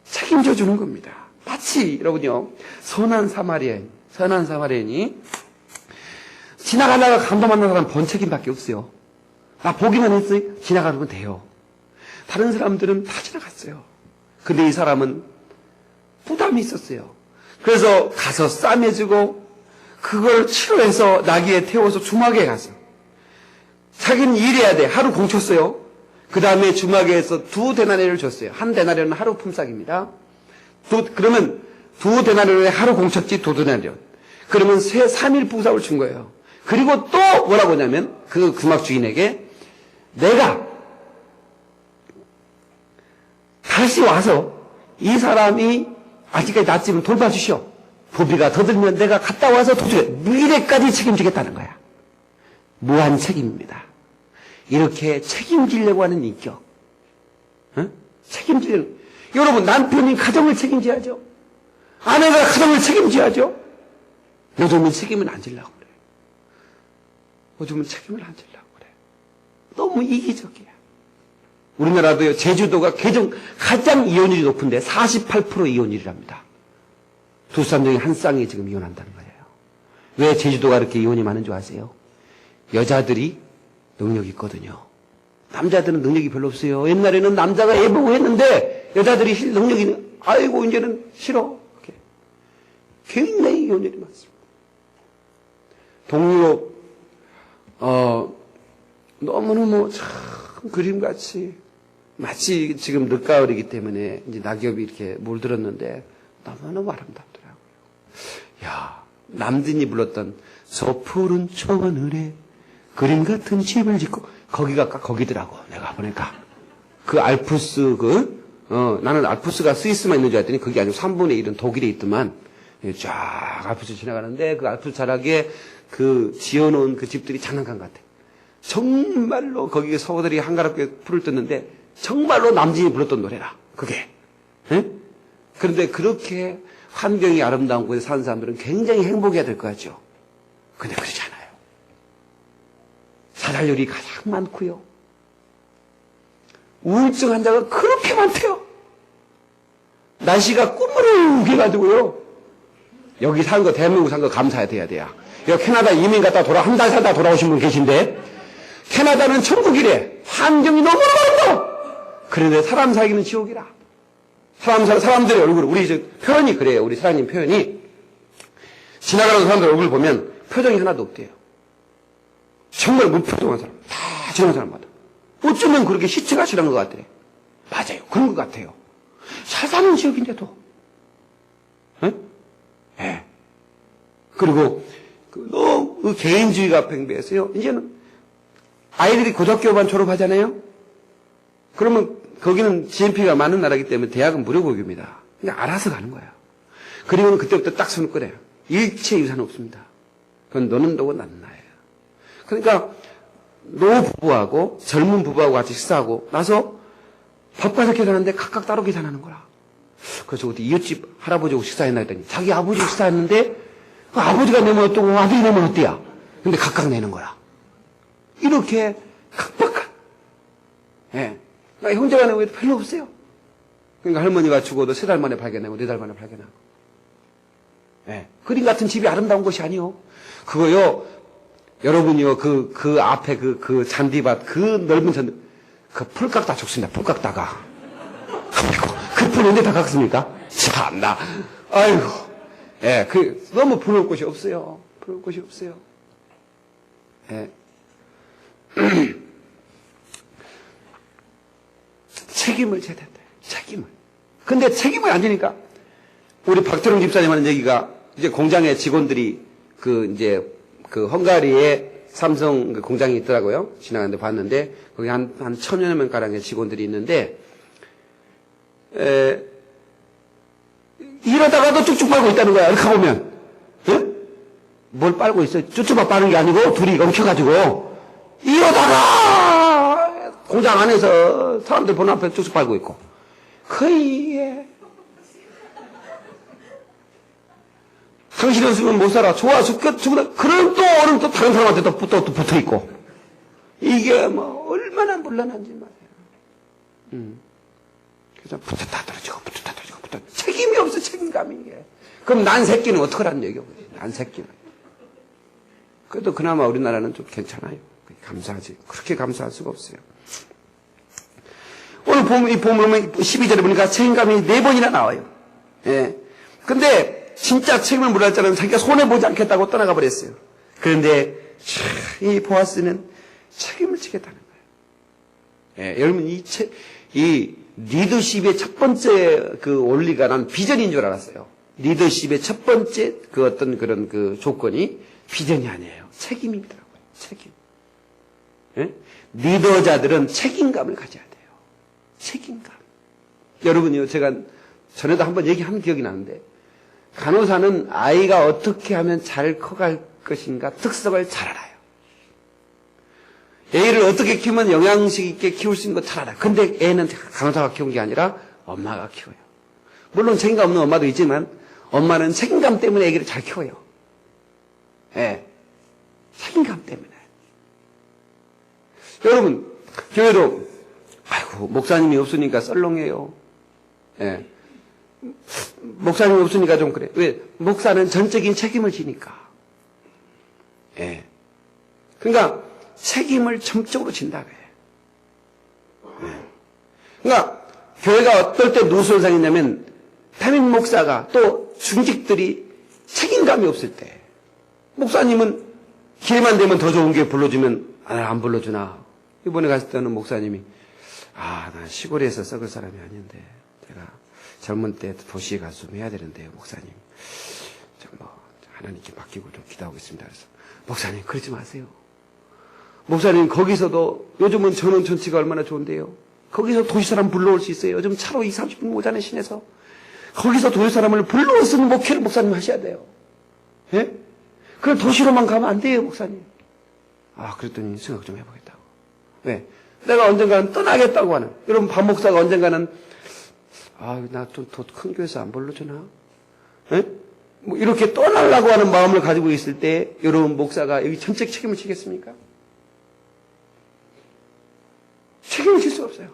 책임져 주는 겁니다. 마치 여러분요, 선한 사마리아인이 지나가다가 감동 만난 사람 본 책임밖에 없어요. 나 보기만 했어요. 지나가면 돼요. 다른 사람들은 다 지나갔어요. 근데 이 사람은 부담이 있었어요. 그래서 가서 싸매주고 그걸 치료해서 나귀에 태워서 주막에 가서 자기는 일해야 돼. 하루 공쳤어요. 그 다음에 주막에서 2데나리온을 줬어요. 1데나리온은 하루 품삯입니다. 그러면 2데나리온에 하루 공쳤지 2데나리온. 그러면 3일 부상을 준 거예요. 그리고 또 뭐라고 하냐면 그 주막 주인에게 내가 다시 와서 이 사람이 아직까지 낫지면 돌봐주시오. 부비가 더 들면 내가 갔다 와서 도중에 미래까지 책임지겠다는 거야. 무한 책임입니다. 이렇게 책임지려고 하는 인격. 책임지려는. 여러분, 남편이 가정을 책임져야죠. 아내가 가정을 책임져야죠. 요즘은 책임을 안 지려고 그래. 요즘은 책임을 안 지려고 그래. 너무 이기적이야. 우리나라도요, 제주도가 가장 이혼율이 높은데 48% 이혼율이랍니다. 두 사람 중에 한 쌍이 지금 이혼한다는 거예요. 왜 제주도가 그렇게 이혼이 많은 줄 아세요? 여자들이 능력이 있거든요. 남자들은 능력이 별로 없어요. 옛날에는 남자가 애 보고 했는데 여자들이 능력이 아이고 이제는 싫어. 이렇게. 굉장히 이혼율이 많습니다. 동유럽 너무너무 참 그림같이 마치 지금 늦가을이기 때문에 이제 낙엽이 이렇게 물들었는데 너무너무 아름답더라고요. 야, 남진이 불렀던 저 푸른 초원을에 그림 같은 집을 짓고 거기가 거기더라고. 내가 보니까 그 알프스 나는 알프스가 스위스만 있는 줄 알았더니 그게 아니고 3분의 1은 독일에 있더만 쫙 알프스 지나가는데 그 알프스 자락에 그 지어놓은 그 집들이 장난감 같아. 정말로 거기에 서거들이 한가롭게 풀을 뜯는데 정말로 남진이 불렀던 노래라. 그게. 에? 그런데 그렇게 환경이 아름다운 곳에 사는 사람들은 굉장히 행복해야 될 것 같죠. 근데 그렇지 않아요. 사살률이 가장 많고요. 우울증 환자가 그렇게 많대요. 날씨가 꾸무르해가지고요. 여기 사는 거, 대한민국 사는 거 감사해야 돼요. 여기 캐나다 이민 갔다 한 달 살다 돌아오신 분 계신데, 캐나다는 천국이래. 환경이 너무 어려워. 그런데 사람 살기는 지옥이라. 사람들의 얼굴, 우리 표현이 그래요. 우리 사장님 표현이. 지나가는 사람들 얼굴 보면 표정이 하나도 없대요. 정말 무표정한 사람. 다 지나가는 사람마다. 어쩌면 그렇게 시체가 싫은 것 같아. 맞아요. 그런 것 같아요. 잘 사는 지역인데도. 예? 네. 그리고 너무 개인주의가 팽배해서요. 이제는 아이들이 고등학교만 졸업하잖아요. 그러면 거기는 GNP가 많은 나라이기 때문에 대학은 무료 보급입니다. 그냥 알아서 가는 거야. 그리고는 그때부터 딱 손을 꺼내요. 일체 유산 없습니다. 그건 너는 너고 나는 나예요. 그러니까 노부부하고 젊은 부부하고 같이 식사하고 나서 밥 가서 계산하는데 각각 따로 계산하는 거라. 그래서 어디 이웃집 할아버지하고 식사했나 했더니 자기 아버지하고 식사했는데 그 아버지가 내면 어떠고 아들이 내면 어때야. 근데 각각 내는 거야. 이렇게 각박한. 예. 그러니까 형제가 내고 별로 없어요. 그러니까 할머니가 죽어도 3달 만에 발견하고 4달 만에 발견하고. 예. 그림 같은 집이 아름다운 것이 아니요. 그거요. 여러분이요. 그 앞에 그 잔디밭, 그 넓은 잔디, 그 풀 깎다 죽습니다. 풀 깎다가. 아이고, 그 풀 언제 다 깎습니까? 참나. 아이고. 예. 너무 부러울 곳이 없어요. 부러울 곳이 없어요. 예. 책임을 져야 된다. 책임을. 근데 책임을 안 지니까 우리 박태룡 집사님 하는 얘기가 이제 공장의 직원들이 그 헝가리에 삼성 그 공장이 있더라고요. 지나가는데 봤는데 거기 한 1,000여 명 가량의 직원들이 있는데 이러다가도 쭉쭉 빨고 있다는 거야. 이렇게 보면 뭘 빨고 있어요? 쭈쭈바 빠는 게 아니고 둘이 엉켜가지고 이러다가 공장 안에서 사람들 보는 앞에 쭉쭉 빨고 있고 거의 당신 없으면 못 살아. 좋아 죽겠다. 그럼 또 오늘 또 다른 사람한테 또 붙어 있고 이게 뭐 얼마나 물란한지 말이에요. 그래서 붙었다 떨어지고 책임이 없어. 책임감이 이게. 그럼 난 새끼는 어떡하라는 얘기고. 난 새끼는. 그래도 그나마 우리나라는 좀 괜찮아요. 감사하지. 그렇게 감사할 수가 없어요. 오늘 이 본문 12절에 보니까 책임감이 4번이나 나와요. 예. 근데 진짜 책임을 물을 자는 자기가 손해보지 않겠다고 떠나가 버렸어요. 그런데 이 보아스는 책임을 지겠다는 거예요. 예. 여러분 이 리더십의 첫 번째 그 원리가 난 비전인 줄 알았어요. 리더십의 첫 번째 그 어떤 그런 그 조건이 비전이 아니에요. 책임이더라고요. 책임. 예? 리더자들은 책임감을 가져야 돼요. 책임감. 여러분요, 제가 전에도 한번 얘기한 기억이 나는데, 간호사는 아이가 어떻게 하면 잘 커갈 것인가 특성을 잘 알아요. 애를 어떻게 키우면 영양식 있게 키울 수 있는 거 잘 알아요. 근데 애는 간호사가 키운 게 아니라 엄마가 키워요. 물론 책임감 없는 엄마도 있지만, 엄마는 책임감 때문에 애기를 잘 키워요. 예. 책임감 때문에. 여러분, 교회도, 아이고, 목사님이 없으니까 썰렁해요. 예. 목사님이 없으니까 좀 그래. 왜? 목사는 전적인 책임을 지니까. 예. 그러니까, 책임을 전적으로 진다고 해요. 예. 그러니까, 교회가 어떨 때 노선상이 있냐면, 담임 목사가 또 중직들이 책임감이 없을 때, 목사님은 기회만 되면 더 좋은 게 불러주면 안 불러주나. 이번에 갔을 때는 목사님이 나 시골에서 썩을 사람이 아닌데 제가 젊은 때 도시에 가서 좀 해야 되는데요, 목사님. 하나님께 맡기고 좀 기도하고 있습니다. 그래서 목사님 그러지 마세요. 목사님 거기서도 요즘은 전원 전치가 얼마나 좋은데요. 거기서 도시 사람 불러올 수 있어요. 요즘 차로 20, 30분 모자네 시내서. 거기서 도시 사람을 불러올 수 있는 목회를 목사님 하셔야 돼요. 예? 그럼 도시로만 가면 안 돼요, 목사님. 그랬더니 생각 좀 해보겠다고. 왜? 내가 언젠가는 떠나겠다고 하는. 여러분, 박 목사가 언젠가는, 나 좀 더 큰 교회에서 안 불러주나? 예? 뭐, 이렇게 떠나려고 하는 마음을 가지고 있을 때, 여러분, 목사가 여기 전적 책임을 지겠습니까? 책임을 질 수가 없어요.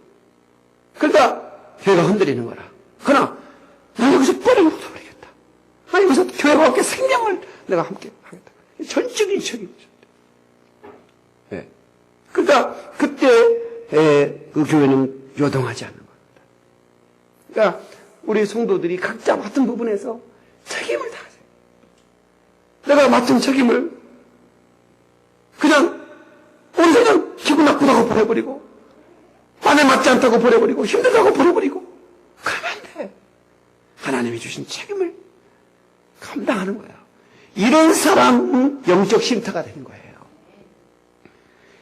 그러니까, 교회가 흔들리는 거라. 그러나, 나 여기서 버리고 버리겠다. 나 여기서 교회와 함께 생명을 내가 함께 하겠다. 전적인 책임이죠. 예. 그러니까 그때 그 교회는 요동하지 않는 겁니다. 그러니까 우리 성도들이 각자 맡은 부분에서 책임을 다하세요. 내가 맡은 책임을 그냥 그냥 기분 나쁘다고 버려버리고 마음에 맞지 않다고 버려버리고 힘들다고 버려버리고 그러면 안 돼. 하나님이 주신 책임을 감당하는 거예요. 이런 사람은 영적 쉼터가 되는 거예요.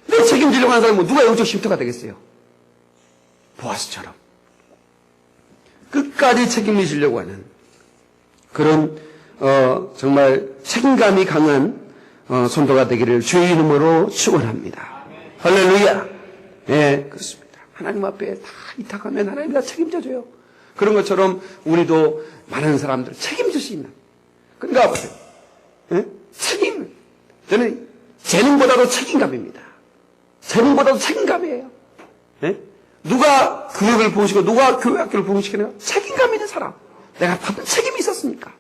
내 책임지려고 하는 사람은 누가 영적 쉼터가 되겠어요? 보아스처럼. 끝까지 책임을 지려고 하는 그런 정말 책임감이 강한 성도가 되기를 주의 이름으로 축원합니다. 할렐루야. 네, 그렇습니다. 하나님 앞에 다 이탁하면 하나님이 다 책임져줘요. 그런 것처럼 우리도 많은 사람들 책임질 수 있는. 그러니까 보세요. 예? 책임. 저는 재능보다도 책임감입니다. 재능보다도 책임감이에요. 예? 누가 교육을 보시고 누가 교회 학교를 보시기는 책임감 있는 사람. 내가 받은 책임이 있었으니까.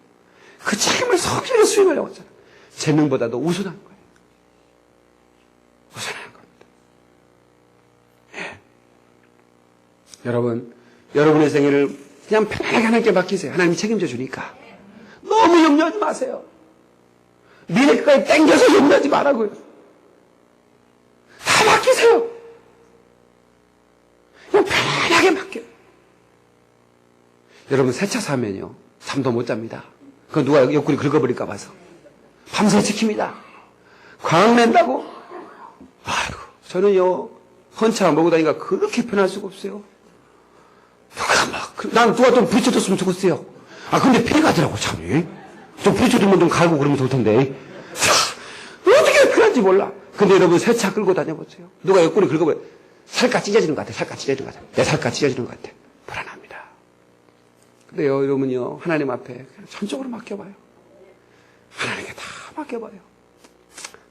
그 책임을 성실히 수행하려고 하잖아요. 재능보다도 우선한 거예요. 우선한 겁니다. 예. 여러분, 여러분의 생애를 그냥 편하게 하나님께 맡기세요. 하나님이 책임져 주니까. 너무 염려하지 마세요. 미래까지 땡겨서 염려하지 말라고요. 다 맡기세요. 그냥 편하게 맡겨요. 여러분, 새 차 사면요. 잠도 못 잡니다. 그거 누가 옆구리 긁어버릴까 봐서. 밤새 지킵니다. 광낸다고? 아이고, 저는요, 헌차 먹고 다니까 그렇게 편할 수가 없어요. 누가 좀 부딪혀줬으면 좋겠어요. 근데 폐가더라고, 참. 좀 부딪혀주면 좀 갈고 그러면 좋을 텐데. 자, 어떻게 편한지 몰라. 근데 여러분, 새 차 끌고 다녀보세요. 누가 옆구리 긁어버려. 살갗 찢어지는 것 같아, 살갗 찢어지는 것 같아. 내 살갗 찢어지는 것 같아. 불안합니다. 근데요, 여러분요, 하나님 앞에 그냥 전적으로 맡겨봐요. 하나님께 다 맡겨봐요.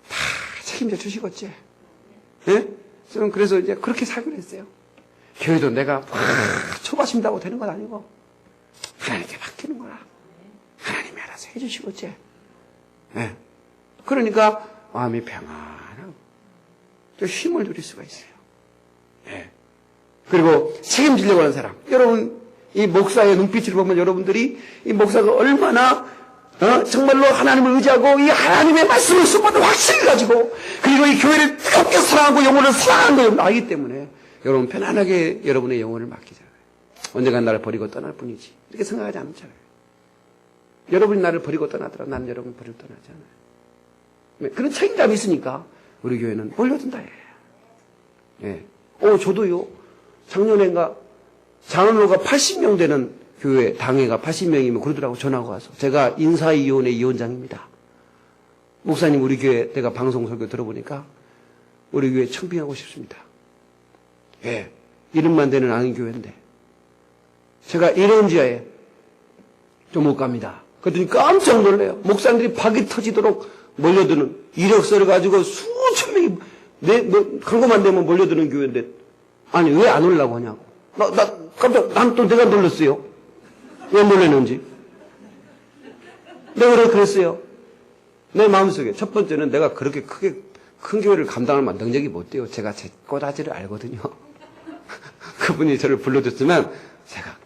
다 책임져 주시겠지. 예? 저는 그래서 이제 그렇게 살기로 했어요. 교회도 내가 초바심다고 되는 건 아니고, 하나님께 맡기는 거라. 하나님이 알아서 해주시겠지. 예. 그러니까, 마음이 평안하고, 또 힘을 누릴 수가 있어요. 예. 그리고 책임지려고 하는 사람. 여러분, 이 목사의 눈빛을 보면 여러분들이 이 목사가 얼마나 정말로 하나님을 의지하고 이 하나님의 말씀을 수고도 확실히 가지고 그리고 이 교회를 뜨겁게 사랑하고 영혼을 사랑하는 걸 알기 때문에 여러분 편안하게 여러분의 영혼을 맡기잖아요. 언젠간 나를 버리고 떠날 뿐이지. 이렇게 생각하지 않잖아요. 여러분이 나를 버리고 떠나더라도 나는 여러분을 버리고 떠나지 않아요. 그런 책임감이 있으니까 우리 교회는 몰려든다. 예. 저도요. 작년엔가 장로가 80명 되는 교회 당회가 80명이면 그러더라고 전화가 와서. 제가 인사위원회 위원장입니다. 목사님 우리 교회 내가 방송 설교 들어보니까 우리 교회 청빙하고 싶습니다. 예. 이름만 되는 아는 교회인데 제가 이런 지하에 좀 못 갑니다. 그랬더니 깜짝 놀래요. 목사님들이 박이 터지도록 몰려드는 이력서를 가지고 수천 명이 광고만 되면 몰려드는 교회인데 아니 왜 안 오려고 하냐고. 난 또 내가 놀랐어요. 왜 놀랐는지. 내가 왜 그랬어요. 내 마음속에 첫 번째는 내가 그렇게 큰 교회를 감당을 만든 적이 못 돼요. 제가 제 꼬다지를 알거든요. 그분이 저를 불러줬으면 제가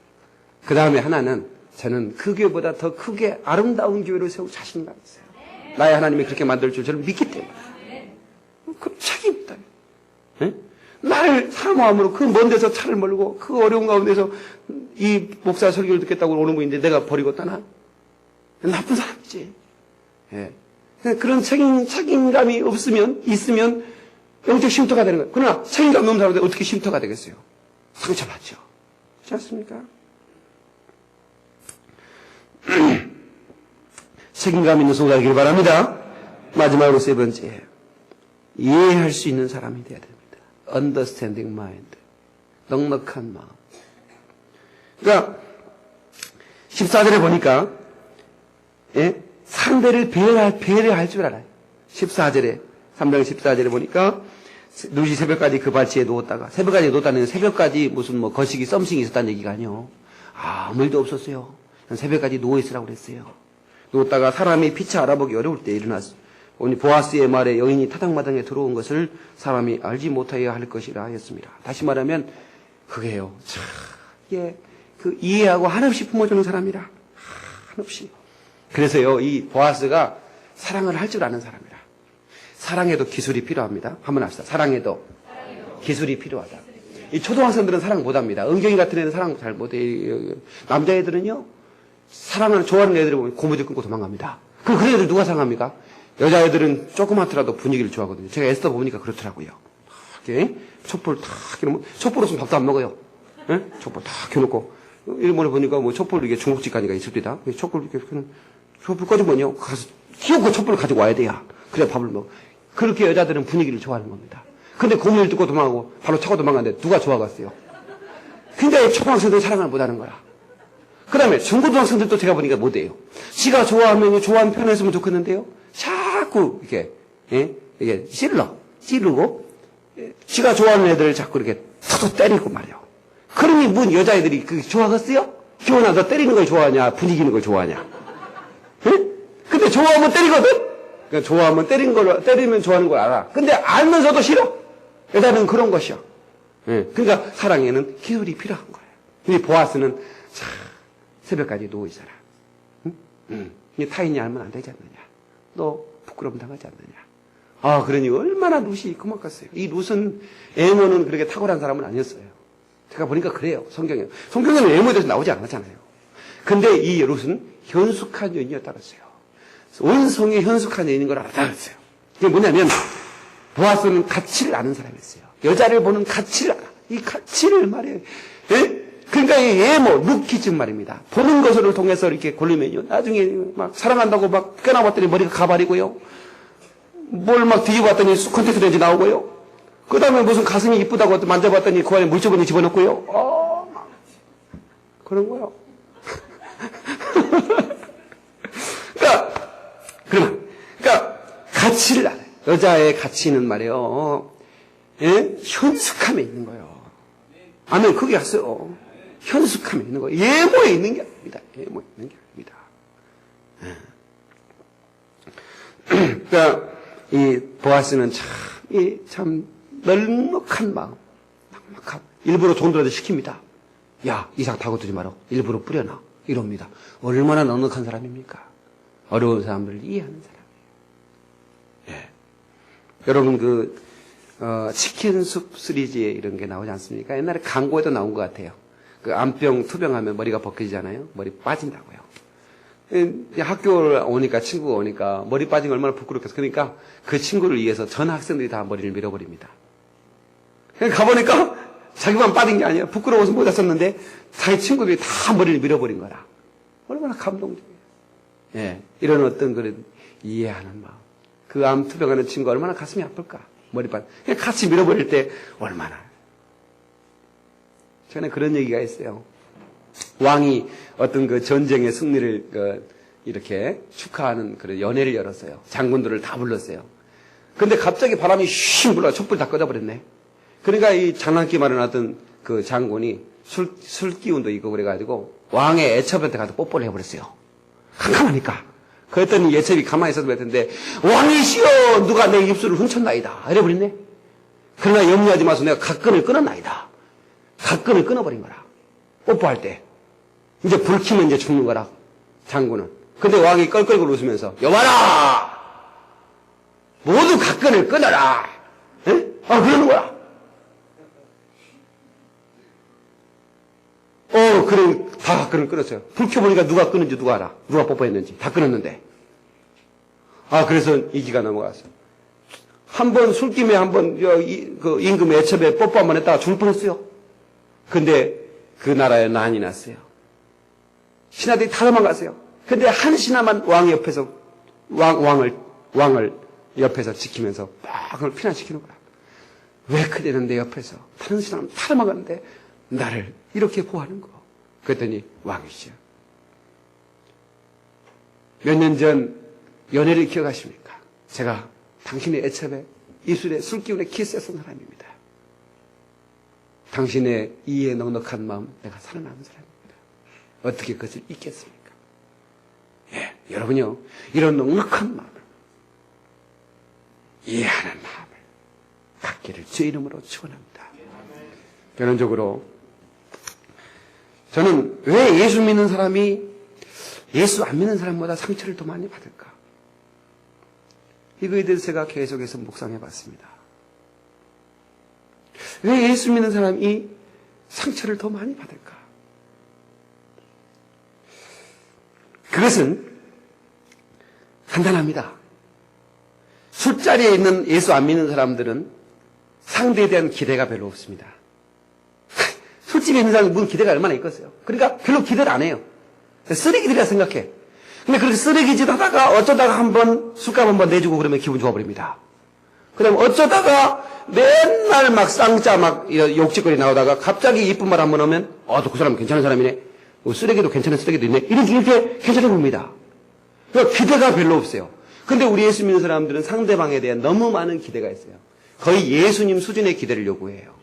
그 다음에 하나는 저는 그 교회보다 더 크게 아름다운 교회를 세우고 자신감이 있어요. 나의 하나님이 그렇게 만들 줄 저는 믿기 때문에. 그 책임 있다. 네? 나를 사모함으로 그 먼 데서 차를 몰고 그 어려운 가운데서 이 목사 설교를 듣겠다고 오는 분인데 내가 버리고 떠나? 나쁜 사람이지. 예. 그런 책임감이 있으면 영적 쉼터가 되는 거예요. 그러나 책임감 없는 사람한테 어떻게 쉼터가 되겠어요? 상처받죠. 그렇지 않습니까? 책임감 있는 성도가 되길 바랍니다. 마지막으로 세 번째. 이해할 수 있는 사람이 되어야 됩니다. Understanding mind. 넉넉한 마음. 그러니까 14절에 보니까 예? 상대를 배려할 줄 알아요. 14절에 3장 14절에 보니까 누시 새벽까지 그 발치에 누웠다가 새벽까지 누웠다는 새벽까지 무슨 뭐 거시기 썸씽이 있었다는 얘기가 아니요. 아무 일도 없었어요. 새벽까지 누워있으라고 그랬어요. 누웠다가 사람이 피차 알아보기 어려울 때 일어났어. 오늘 보아스의 말에 여인이 타당마당에 들어온 것을 사람이 알지 못하여야 할 것이라 하였습니다. 다시 말하면 그게요. 참 이게 그 이해하고 한없이 품어주는 사람이라. 한없이. 그래서요 이 보아스가 사랑을 할 줄 아는 사람이라. 사랑에도 기술이 필요합니다. 한번 합시다. 사랑에도 기술이 필요하다. 이 초등학생들은 사랑 못합니다. 은경이 같은 애는 사랑 잘 못해요. 남자애들은요 사랑을 좋아하는 애들을 보면 고무줄 끊고 도망갑니다. 그런 애들 누가 사랑합니까? 여자애들은 조그맣더라도 분위기를 좋아하거든요. 제가 애쓰다 보니까 그렇더라고요. 이렇게 촛불 탁 켜놓으면 촛불 없으면 밥도 안 먹어요. 예? 촛불 탁 켜놓고 일본에 보니까 뭐 촛불 이게 중국집 가니까 있습니다. 촛불 이렇게 켜는 촛불 꺼지면요 가서 키우고 촛불을 가지고 와야 돼요. 그래 밥을 먹어. 그렇게 여자들은 분위기를 좋아하는 겁니다. 근데 고문을 듣고 도망가고 바로 차고 도망갔는데 누가 좋아갔어요? 근데 초등학생들이 사랑을 못하는 거야. 그 다음에 중고등학생들도 제가 보니까 못해요. 지가 좋아하면 좋아하는 편했으면 좋겠는데요. 자꾸 이게 찌르고 지가 좋아하는 애들을 자꾸 이렇게 툭툭 때리고 말이요. 그러니 뭔 여자애들이 그게 좋아하겠어요? 기원아 너 때리는 걸 좋아하냐 분위기는 걸 좋아하냐? 응? 근데 좋아하면 때리거든? 그러니까 좋아하면 때리면 좋아하는 걸 알아. 근데 알면서도 싫어. 여자는 그런 것이요. 그러니까 사랑에는 기술이 필요한 거예요. 근데 보아스는 참 새벽까지 누워 있어라. 응? 타인이 알면 안 되지 않느냐. 너 부끄러움 당하지 않느냐. 그러니 얼마나 룻이 고맙겠어요. 이 룻은 애모는 그렇게 탁월한 사람은 아니었어요. 제가 보니까 그래요. 성경에는 애모에 대해서 나오지 않았잖아요. 근데 이 롯은 현숙한 여인이었다고 했어요. 원성의 현숙한 여인인 걸 알았다고 했어요. 이게 뭐냐면 보아스는 가치를 아는 사람이었어요. 여자를 보는 가치를 알아. 이 가치를 말이에요. 예? 그러니까 이 예모, 루키즘 말입니다. 보는 것을 통해서 이렇게 고르면요. 나중에 막 사랑한다고 막 껴나봤더니 머리가 가발이고요. 뭘 막 뒤집어 봤더니 콘택트 렌즈 나오고요. 그 다음에 무슨 가슴이 이쁘다고 만져봤더니 그 안에 물주머니 집어넣고요. 그런 거요. 그러니까 가치를 알아요. 여자의 가치는 말이에요. 예? 현숙함에 있는 거예요. 아멘. 그게 왔어요. 현숙함에 있는 거예요. 예모에 있는 게 아닙니다. 예모에 있는 게 아닙니다. 그러니까 이 보아스는 참 널넉한 마음, 넉넉함. 일부러 돈들어도 시킵니다. 야, 이삭 타고 두지 마라. 일부러 뿌려놔. 이럽니다. 얼마나 넉넉한 사람입니까? 어려운 사람들을 이해하는 사람이에요. 예. 여러분 치킨숲 시리즈에 이런 게 나오지 않습니까? 옛날에 광고에도 나온 것 같아요. 그 암병 투병하면 머리가 벗겨지잖아요. 머리 빠진다고요. 학교를 오니까 친구가 오니까 머리 빠진 거 얼마나 부끄럽겠어. 그러니까 그 친구를 위해서 전 학생들이 다 머리를 밀어버립니다. 가보니까 자기만 빠진 게 아니에요. 부끄러워서 못 왔었는데 자기 친구들이 다 머리를 밀어버린 거라. 얼마나 감동적이에요. 예, 이런 어떤 그런 이해하는 마음. 그 암 투병하는 친구가 얼마나 가슴이 아플까. 머리 빠진. 같이 밀어버릴 때 얼마나. 전에 그런 얘기가 있어요. 왕이 어떤 그 전쟁의 승리를 이렇게 축하하는 그런 연회를 열었어요. 장군들을 다 불렀어요. 근데 갑자기 바람이 휘 불러 촛불 다 꺼져버렸네. 그러니까 이 장난기 마련하던 그 장군이 술 기운도 있고 그래가지고 왕의 애첩한테 가서 뽀뽀를 해버렸어요. 캄캄하니까. 그랬더니 예첩이 가만히 있어도 그랬는데 왕이시여 누가 내 입술을 훔쳤나이다. 이래버렸네. 그러나 염려하지 마소. 내가 각근을 끊었나이다. 각근을 끊어버린 거라. 뽀뽀할 때. 이제 불 켜면 이제 죽는 거라. 장군은. 근데 왕이 껄껄껄 웃으면서 여봐라. 모두 각근을 끊어라. 에? 그러는 거야. 그래 다 각근을 끊었어요. 불 켜보니까 누가 끊은지 누가 알아. 누가 뽀뽀했는지 다 끊었는데. 그래서 이기가 넘어갔어요. 한 번 술김에 한번 그 임금 애첩에 뽀뽀 한번 했다가 죽을 뻔했어요. 근데 그 나라에 난이 났어요. 신하들이 다 도망갔어요. 근데 한 신하만 왕 옆에서 왕을 옆에서 지키면서 막 그걸 피난시키는 거야. 왜 그대는 내 옆에서 다른 신하는 다 도망갔는데 나를 이렇게 보호하는 거. 그랬더니 왕이시여. 몇 년 전 연애를 기억하십니까? 제가 당신의 애첩에 입술에 술기운에 키스했던 사람입니다. 당신의 이에 넉넉한 마음 내가 살아남은 사람입니다. 어떻게 그것을 잊겠습니까? 예, 여러분요 이런 넉넉한 마음을 이해하는 마음을 갖기를 주의 이름으로 축원합니다. 결론적으로 저는 왜 예수 믿는 사람이 예수 안 믿는 사람보다 상처를 더 많이 받을까? 이거에 대해서 제가 계속해서 묵상해 봤습니다. 왜 예수 믿는 사람이 상처를 더 많이 받을까? 그것은 간단합니다. 술자리에 있는 예수 안 믿는 사람들은 상대에 대한 기대가 별로 없습니다. 술집에 있는 사람은 무슨 기대가 얼마나 있겠어요. 그러니까 별로 기대를 안 해요. 쓰레기들이라 생각해. 근데 그렇게 쓰레기짓 하다가 어쩌다가 한번 술값 한번 내주고 그러면 기분 좋아버립니다. 그 다음에 어쩌다가 맨날 막 쌍짜 막 욕짓거리 나오다가 갑자기 이쁜 말 한번 하면 그 사람 괜찮은 사람이네. 쓰레기도 괜찮은 쓰레기도 있네. 이렇게 괜찮아 봅니다. 그러니까 기대가 별로 없어요. 근데 우리 예수 믿는 사람들은 상대방에 대한 너무 많은 기대가 있어요. 거의 예수님 수준의 기대를 요구해요.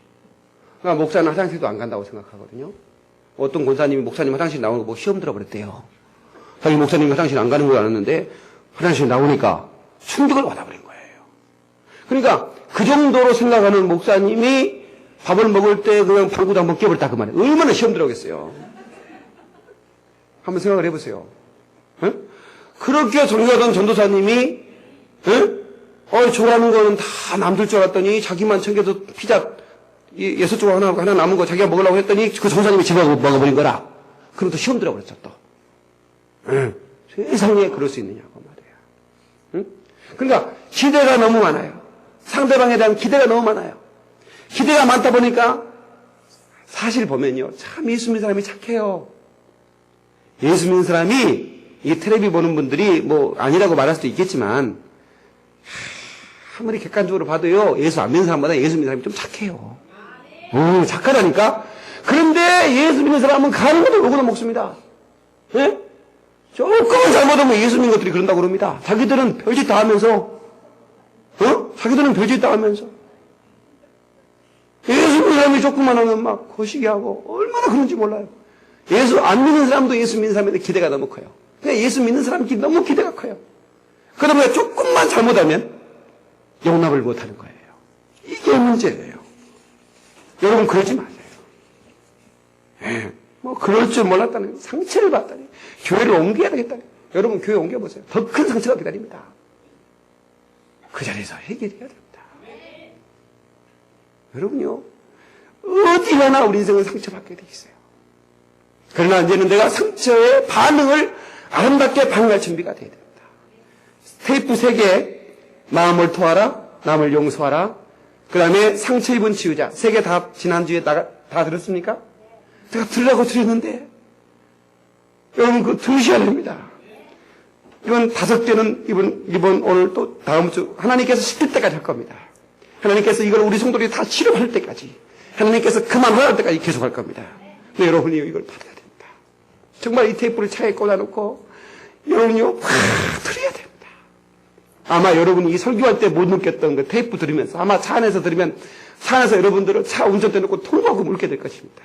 그러니까 목사는 화장실도 안 간다고 생각하거든요. 어떤 권사님이 목사님 화장실 나오는 거 시험 들어버렸대요. 자기 목사님이 화장실 안 가는 걸 알았는데 화장실 나오니까 충격을 받아버린 거예요. 그러니까 그 정도로 생각하는 목사님이 밥을 먹을 때 그냥 방구도 한번 끼워버렸다 그 말이에요. 얼마나 시험 들어오겠어요. 한번 생각을 해보세요. 에? 그렇게 존경하던 전도사님이 저라는 거는 다 남들 줄 알았더니 자기만 챙겨서 피자 6조각 하나 남은 거 자기가 먹으려고 했더니 그 전도사님이 집어 먹어버린 거라. 그럼 또 시험 들어버렸죠 또. 응? 세상에 그럴 수 있느냐고 말이에요. 응? 그러니까 기대가 너무 많아요. 상대방에 대한 기대가 너무 많아요. 기대가 많다 보니까 사실 보면요, 참 예수 믿는 사람이 착해요. 예수 믿는 사람이 이 텔레비 보는 분들이 뭐 아니라고 말할 수도 있겠지만 아무리 객관적으로 봐도요, 예수 안 믿는 사람보다 예수 믿는 사람이 좀 착해요. 착하다니까. 그런데 예수 믿는 사람은 가는 것도 로고나 먹습니다. 예? 조금만 잘못하면 예수 믿는 것들이 그런다고 그럽니다. 자기들은 별짓 다 하면서, 자기들은 별짓 다 하면서. 예수 믿는 사람이 조금만 하면 막 거시기 하고, 얼마나 그런지 몰라요. 예수 안 믿는 사람도 예수 믿는 사람한테 기대가 너무 커요. 그냥 예수 믿는 사람이 너무 기대가 커요. 그러다 보니까 조금만 잘못하면 용납을 못하는 거예요. 이게 문제예요. 여러분 그러지 마세요. 예, 뭐 그럴 줄 몰랐다는 상처를 받다니 교회를 옮겨야 되겠다니. 여러분 교회 옮겨보세요. 더 큰 상처가 기다립니다. 그 자리에서 해결해야 됩니다. 여러분요, 어디 가나 우리 인생은 상처받게 돼 있어요. 그러나 이제는 내가 상처의 반응을 아름답게 반응할 준비가 돼야 됩니다. 테이프 3개, 마음을 토하라, 남을 용서하라, 그 다음에 상처 입은 치유자, 3개 다 지난주에 다 들었습니까? 제가 들으라고 드렸는데 여러분 그거 들으셔야 됩니다. 이번 5개는 이번 오늘 또 다음 주 하나님께서 시킬 때까지 할 겁니다. 하나님께서 이걸 우리 성도들이 다 치료할 때까지, 하나님께서 그만할 때까지 계속 할 겁니다. 근데 여러분이 이걸 받아야 됩니다. 정말 이 테이프를 차에 꽂아놓고 여러분이요 막 들어야 됩니다. 아마 여러분이 이 설교할 때 못 느꼈던 그 테이프 들으면서 아마 차 안에서 들으면 차 안에서 여러분들은 차 운전대 놓고 통곡하고 울게 될 것입니다.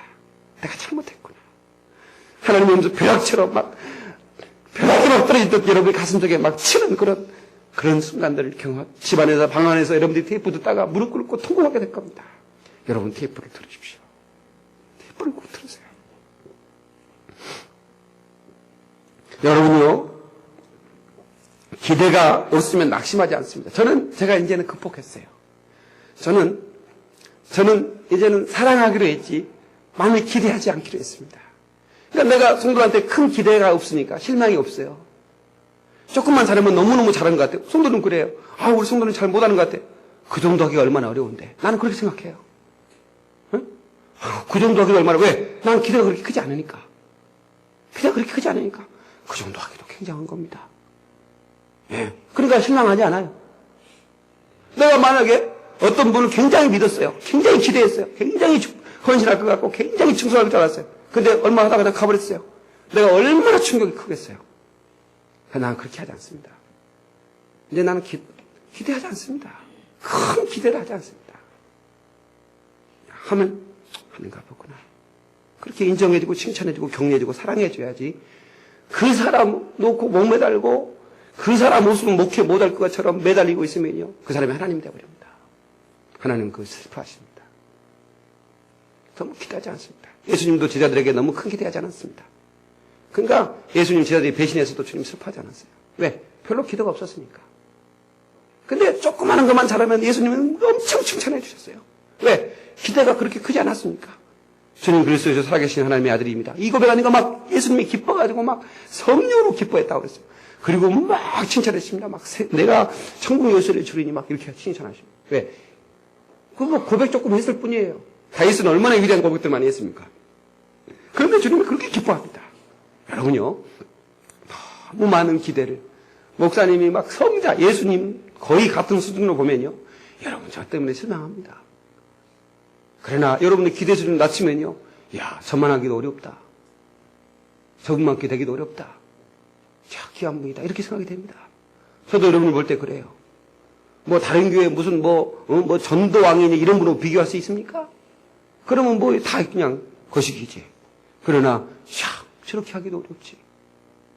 내가 잘못했구나. 하나님이 오면서 벼락처럼 막 벼락이 막 떨어지듯 여러분의 가슴속에 막 치는 그런 순간들을 집안에서 방 안에서 여러분들이 테이프 듣다가 무릎 꿇고 통곡하게 될 겁니다. 여러분 테이프를 들으십시오. 테이프를 꼭 들으세요. 여러분요, 기대가 없으면 낙심하지 않습니다. 제가 이제는 극복했어요. 저는 이제는 사랑하기로 했지, 마음에 기대하지 않기로 했습니다. 그러니까 내가 성도한테 큰 기대가 없으니까 실망이 없어요. 조금만 잘하면 너무너무 잘하는 것 같아요. 성도는 그래요. 우리 성도는 잘 못하는 것 같아. 그 정도 하기가 얼마나 어려운데. 나는 그렇게 생각해요. 응? 그 정도 하기가 얼마나, 왜? 난 기대가 그렇게 크지 않으니까. 기대가 그렇게 크지 않으니까. 그 정도 하기도 굉장한 겁니다. 예. 그러니까 실망하지 않아요. 내가 만약에 어떤 분을 굉장히 믿었어요. 굉장히 기대했어요. 굉장히 헌신할 것 같고, 굉장히 충성할 줄 알았어요. 근데 얼마 하다가 그냥 가버렸어요. 내가 얼마나 충격이 크겠어요. 나는 그렇게 하지 않습니다. 이제 나는 기대하지 않습니다. 큰 기대를 하지 않습니다. 하면 하는가 보구나. 그렇게 인정해주고 칭찬해주고 격려해주고 사랑해줘야지. 그 사람 놓고 목 매달고 그 사람 모습은 목회 못할 것처럼 매달리고 있으면요, 그 사람이 하나님 되어버립니다. 하나님 그거 슬퍼하십니다. 너무 기대하지 않습니다. 예수님도 제자들에게 너무 큰 기대하지 않았습니다. 그러니까 예수님 제자들이 배신해서도 주님 슬퍼하지 않았어요. 왜? 별로 기대가 없었으니까. 근데 조그마한 것만 잘하면 예수님은 엄청 칭찬해 주셨어요. 왜? 기대가 그렇게 크지 않았습니까? 주님 그리스도에서 살아계신 하나님의 아들입니다. 이 고백하니까 막 예수님이 기뻐가지고 막 성령으로 기뻐했다고 그랬어요. 그리고 막 칭찬했습니다. 막 내가 천국 열쇠를 주리니 막 이렇게 칭찬하십니다. 왜? 그거 고백 조금 했을 뿐이에요. 다윗은 얼마나 위대한 고백들 많이 했습니까? 그런데 주님은 그렇게 기뻐합니다. 여러분요, 너무 많은 기대를, 목사님이 막 성자, 예수님 거의 같은 수준으로 보면요, 여러분 저 때문에 실망합니다. 그러나 여러분의 기대 수준을 낮추면요, 저만 하기도 어렵다. 저분만 기대기도 어렵다. 귀한 분이다. 이렇게 생각이 됩니다. 저도 여러분을 볼 때 그래요. 뭐 다른 교회 무슨 뭐 전도왕이니 이런 분으로 비교할 수 있습니까? 그러면 뭐 다 그냥 거시기지. 그러나 저렇게 하기도 어렵지.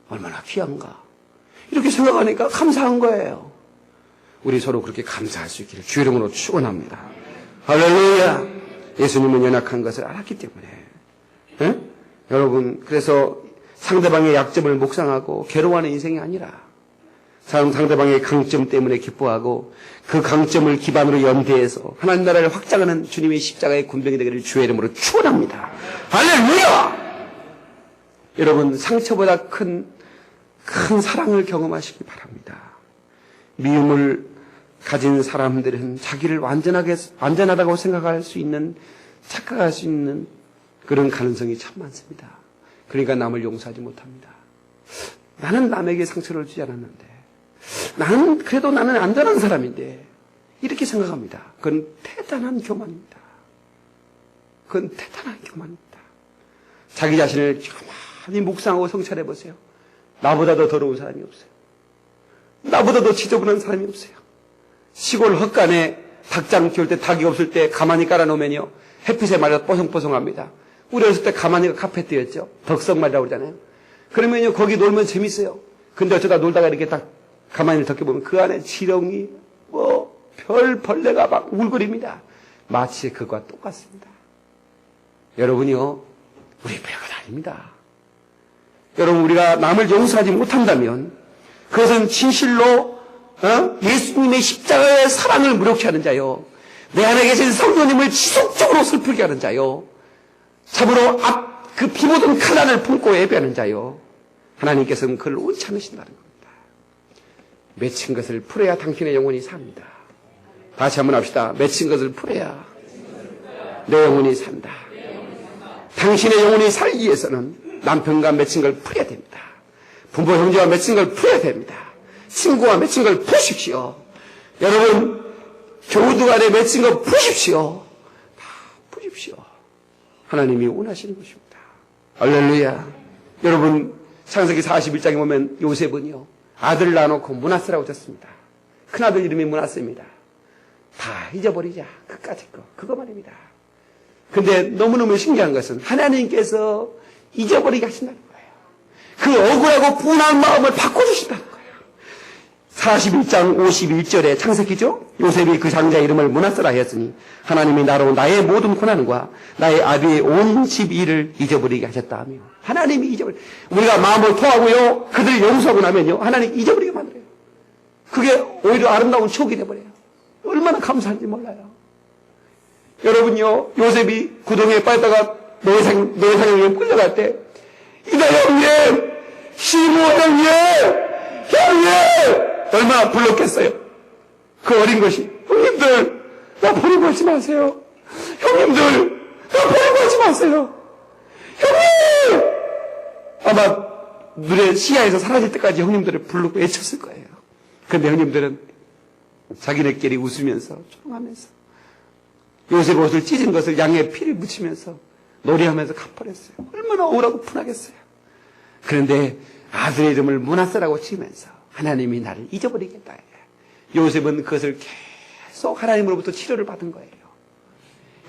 얼마나 귀한가. 이렇게 생각하니까 감사한 거예요. 우리 서로 그렇게 감사할 수 있기를 주의 이름으로 축원합니다. 할렐루야. 예수님은 연약한 것을 알았기 때문에. 에? 여러분, 그래서 상대방의 약점을 묵상하고 괴로워하는 인생이 아니라 상대방의 강점 때문에 기뻐하고 그 강점을 기반으로 연대해서 하나님 나라를 확장하는 주님의 십자가의 군병이 되기를 주의 이름으로 축원합니다. 할렐루야. 여러분, 상처보다 큰 큰 사랑을 경험하시기 바랍니다. 미움을 가진 사람들은 자기를 완전하다고 생각할 수 있는, 착각할 수 있는 그런 가능성이 참 많습니다. 그러니까 남을 용서하지 못합니다. 나는 남에게 상처를 주지 않았는데, 그래도 나는 안전한 사람인데, 이렇게 생각합니다. 그건 대단한 교만입니다. 그건 대단한 교만입니다. 자기 자신을 가만히 묵상하고 성찰해 보세요. 나보다 더 더러운 사람이 없어요. 나보다 더 지저분한 사람이 없어요. 시골 헛간에 닭장 키울 때 닭이 없을 때 가만히 깔아놓으면요, 햇빛에 말려 뽀송뽀송합니다. 우리 어렸을 때 가만히가 카페트였죠. 덕성말이라고 그러잖아요. 그러면요, 거기 놀면 재밌어요. 근데 어쩌다 놀다가 이렇게 딱 가만히 덮여보면 그 안에 지렁이, 별 벌레가 막 울거립니다. 마치 그것과 똑같습니다. 여러분이요, 우리 별것 아닙니다. 여러분, 우리가 남을 용서하지 못한다면 그것은 진실로 예수님의 십자가의 사랑을 무력히 하는 자요, 내 안에 계신 성도님을 지속적으로 슬프게 하는 자요, 참으로 그 피 묻은 칼날을 품고 예배하는 자요, 하나님께서는 그를 옳지 않으신다는 겁니다. 맺힌 것을 풀어야 당신의 영혼이 삽니다. 다시 한번 합시다. 맺힌 것을 풀어야 내 영혼이 산다. 당신의 영혼이 살기 위해서는 남편과 맺힌 걸 풀어야 됩니다. 부모 형제와 맺힌 걸 풀어야 됩니다. 친구와 맺힌 걸 푸십시오. 여러분, 교우들 간에 맺힌 거 푸십시오. 다 푸십시오. 하나님이 원하시는 것입니다. 할렐루야. 여러분, 창세기 41장에 보면 요셉은요, 아들 낳아놓고 므낫세라고 졌습니다. 큰아들 이름이 므낫세입니다. 다 잊어버리자. 그까짓 거. 그거 말입니다. 근데 너무너무 신기한 것은 하나님께서 잊어버리게 하신다는 거예요. 그 억울하고 분한 마음을 바꿔주신다는 거예요. 41장 51절에 창세기죠. 요셉이 그 장자 이름을 므낫세라 하였으니 하나님이 나로 나의 모든 고난과 나의 아비의 온 집 일을 잊어버리게 하셨다 하며, 하나님이 우리가 마음을 토하고요, 그들을 용서하고 나면요, 하나님 잊어버리게 만들어요. 그게 오히려 아름다운 추억이 돼버려요. 얼마나 감사한지 몰라요. 여러분요, 요셉이 구덩이에 빠졌다가 노예상에 끌려갈 때, 이다 형님! 시므 형님! 형님! 얼마나 불렀겠어요. 그 어린 것이, 형님들, 나 버리고 하지 마세요. 형님들, 나 버리고 하지 마세요. 형님! 아마 눈의 시야에서 사라질 때까지 형님들을 부르고 외쳤을 거예요. 그런데 형님들은 자기네끼리 웃으면서 조롱하면서 요셉 옷을 찢은 것을 양의 피를 묻히면서 노래하면서 갚아냈어요. 얼마나 억울하고 분하겠어요. 그런데 아들의 이름을 므낫세라고 지으면서 하나님이 나를 잊어버리겠다. 요셉은 그것을 계속 하나님으로부터 치료를 받은 거예요.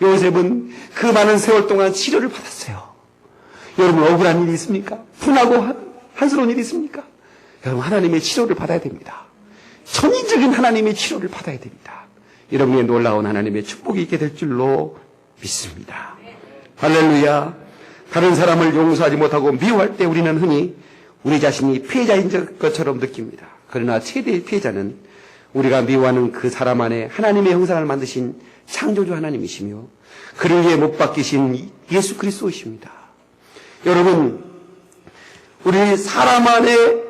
요셉은 그 많은 세월 동안 치료를 받았어요. 여러분, 억울한 일이 있습니까? 분하고 한스러운 일이 있습니까? 여러분, 하나님의 치료를 받아야 됩니다. 전인적인 하나님의 치료를 받아야 됩니다. 여러분의 놀라운 하나님의 축복이 있게 될 줄로 믿습니다. 할렐루야. 다른 사람을 용서하지 못하고 미워할 때 우리는 흔히 우리 자신이 피해자인 것처럼 느낍니다. 그러나 최대의 피해자는 우리가 미워하는 그 사람 안에 하나님의 형상을 만드신 창조주 하나님이시며 그를 위해 못 박히신 예수 그리스도이십니다. 여러분, 우리 사람 안에,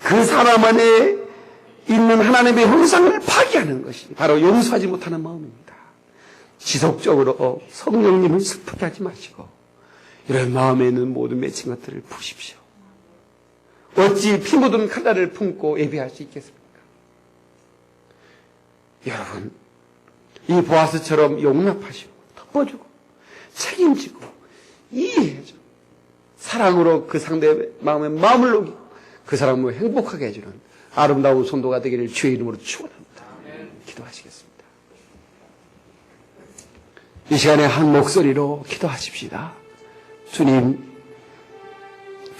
그 사람 안에 있는 하나님의 형상을 파괴하는 것이 바로 용서하지 못하는 마음입니다. 지속적으로 성령님을 슬프게 하지 마시고 이런 마음에 있는 모든 맺힌 것들을 푸십시오. 어찌 피 묻은 칼날을 품고 예배할 수 있겠습니까? 여러분, 이 보아스처럼 용납하시고 덮어주고 책임지고 이해해줘. 사랑으로 그 상대의 마음에 마음을 녹이고 그 사람을 행복하게 해주는 아름다운 손도가 되기를 주의 이름으로 축원합니다. 기도하시겠습니다. 이 시간에 한 목소리로 기도하십시다. 주님,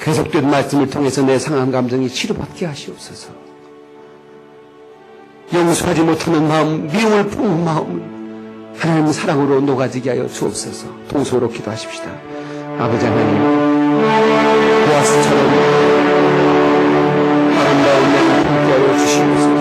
계속된 말씀을 통해서 내 상한 감정이 치료받게 하시옵소서. 용서하지 못하는 마음, 미움을 품은 마음을 하나님 사랑으로 녹아지게 하여 주옵소서. 동서로 기도하십시다. 아버지 하나님, 보아스처럼 아름다운 내를 품게 하여 주시옵소서.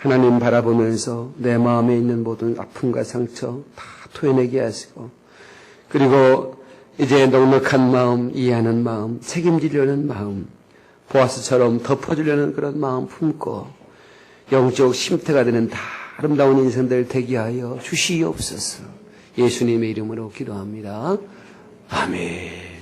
하나님 바라보면서 내 마음에 있는 모든 아픔과 상처 다 토해내게 하시고, 그리고 이제 넉넉한 마음, 이해하는 마음, 책임지려는 마음, 보아스처럼 덮어주려는 그런 마음 품고 영적 심태가 되는 다 아름다운 인생들 되게 하여 주시옵소서. 예수님의 이름으로 기도합니다. 아멘.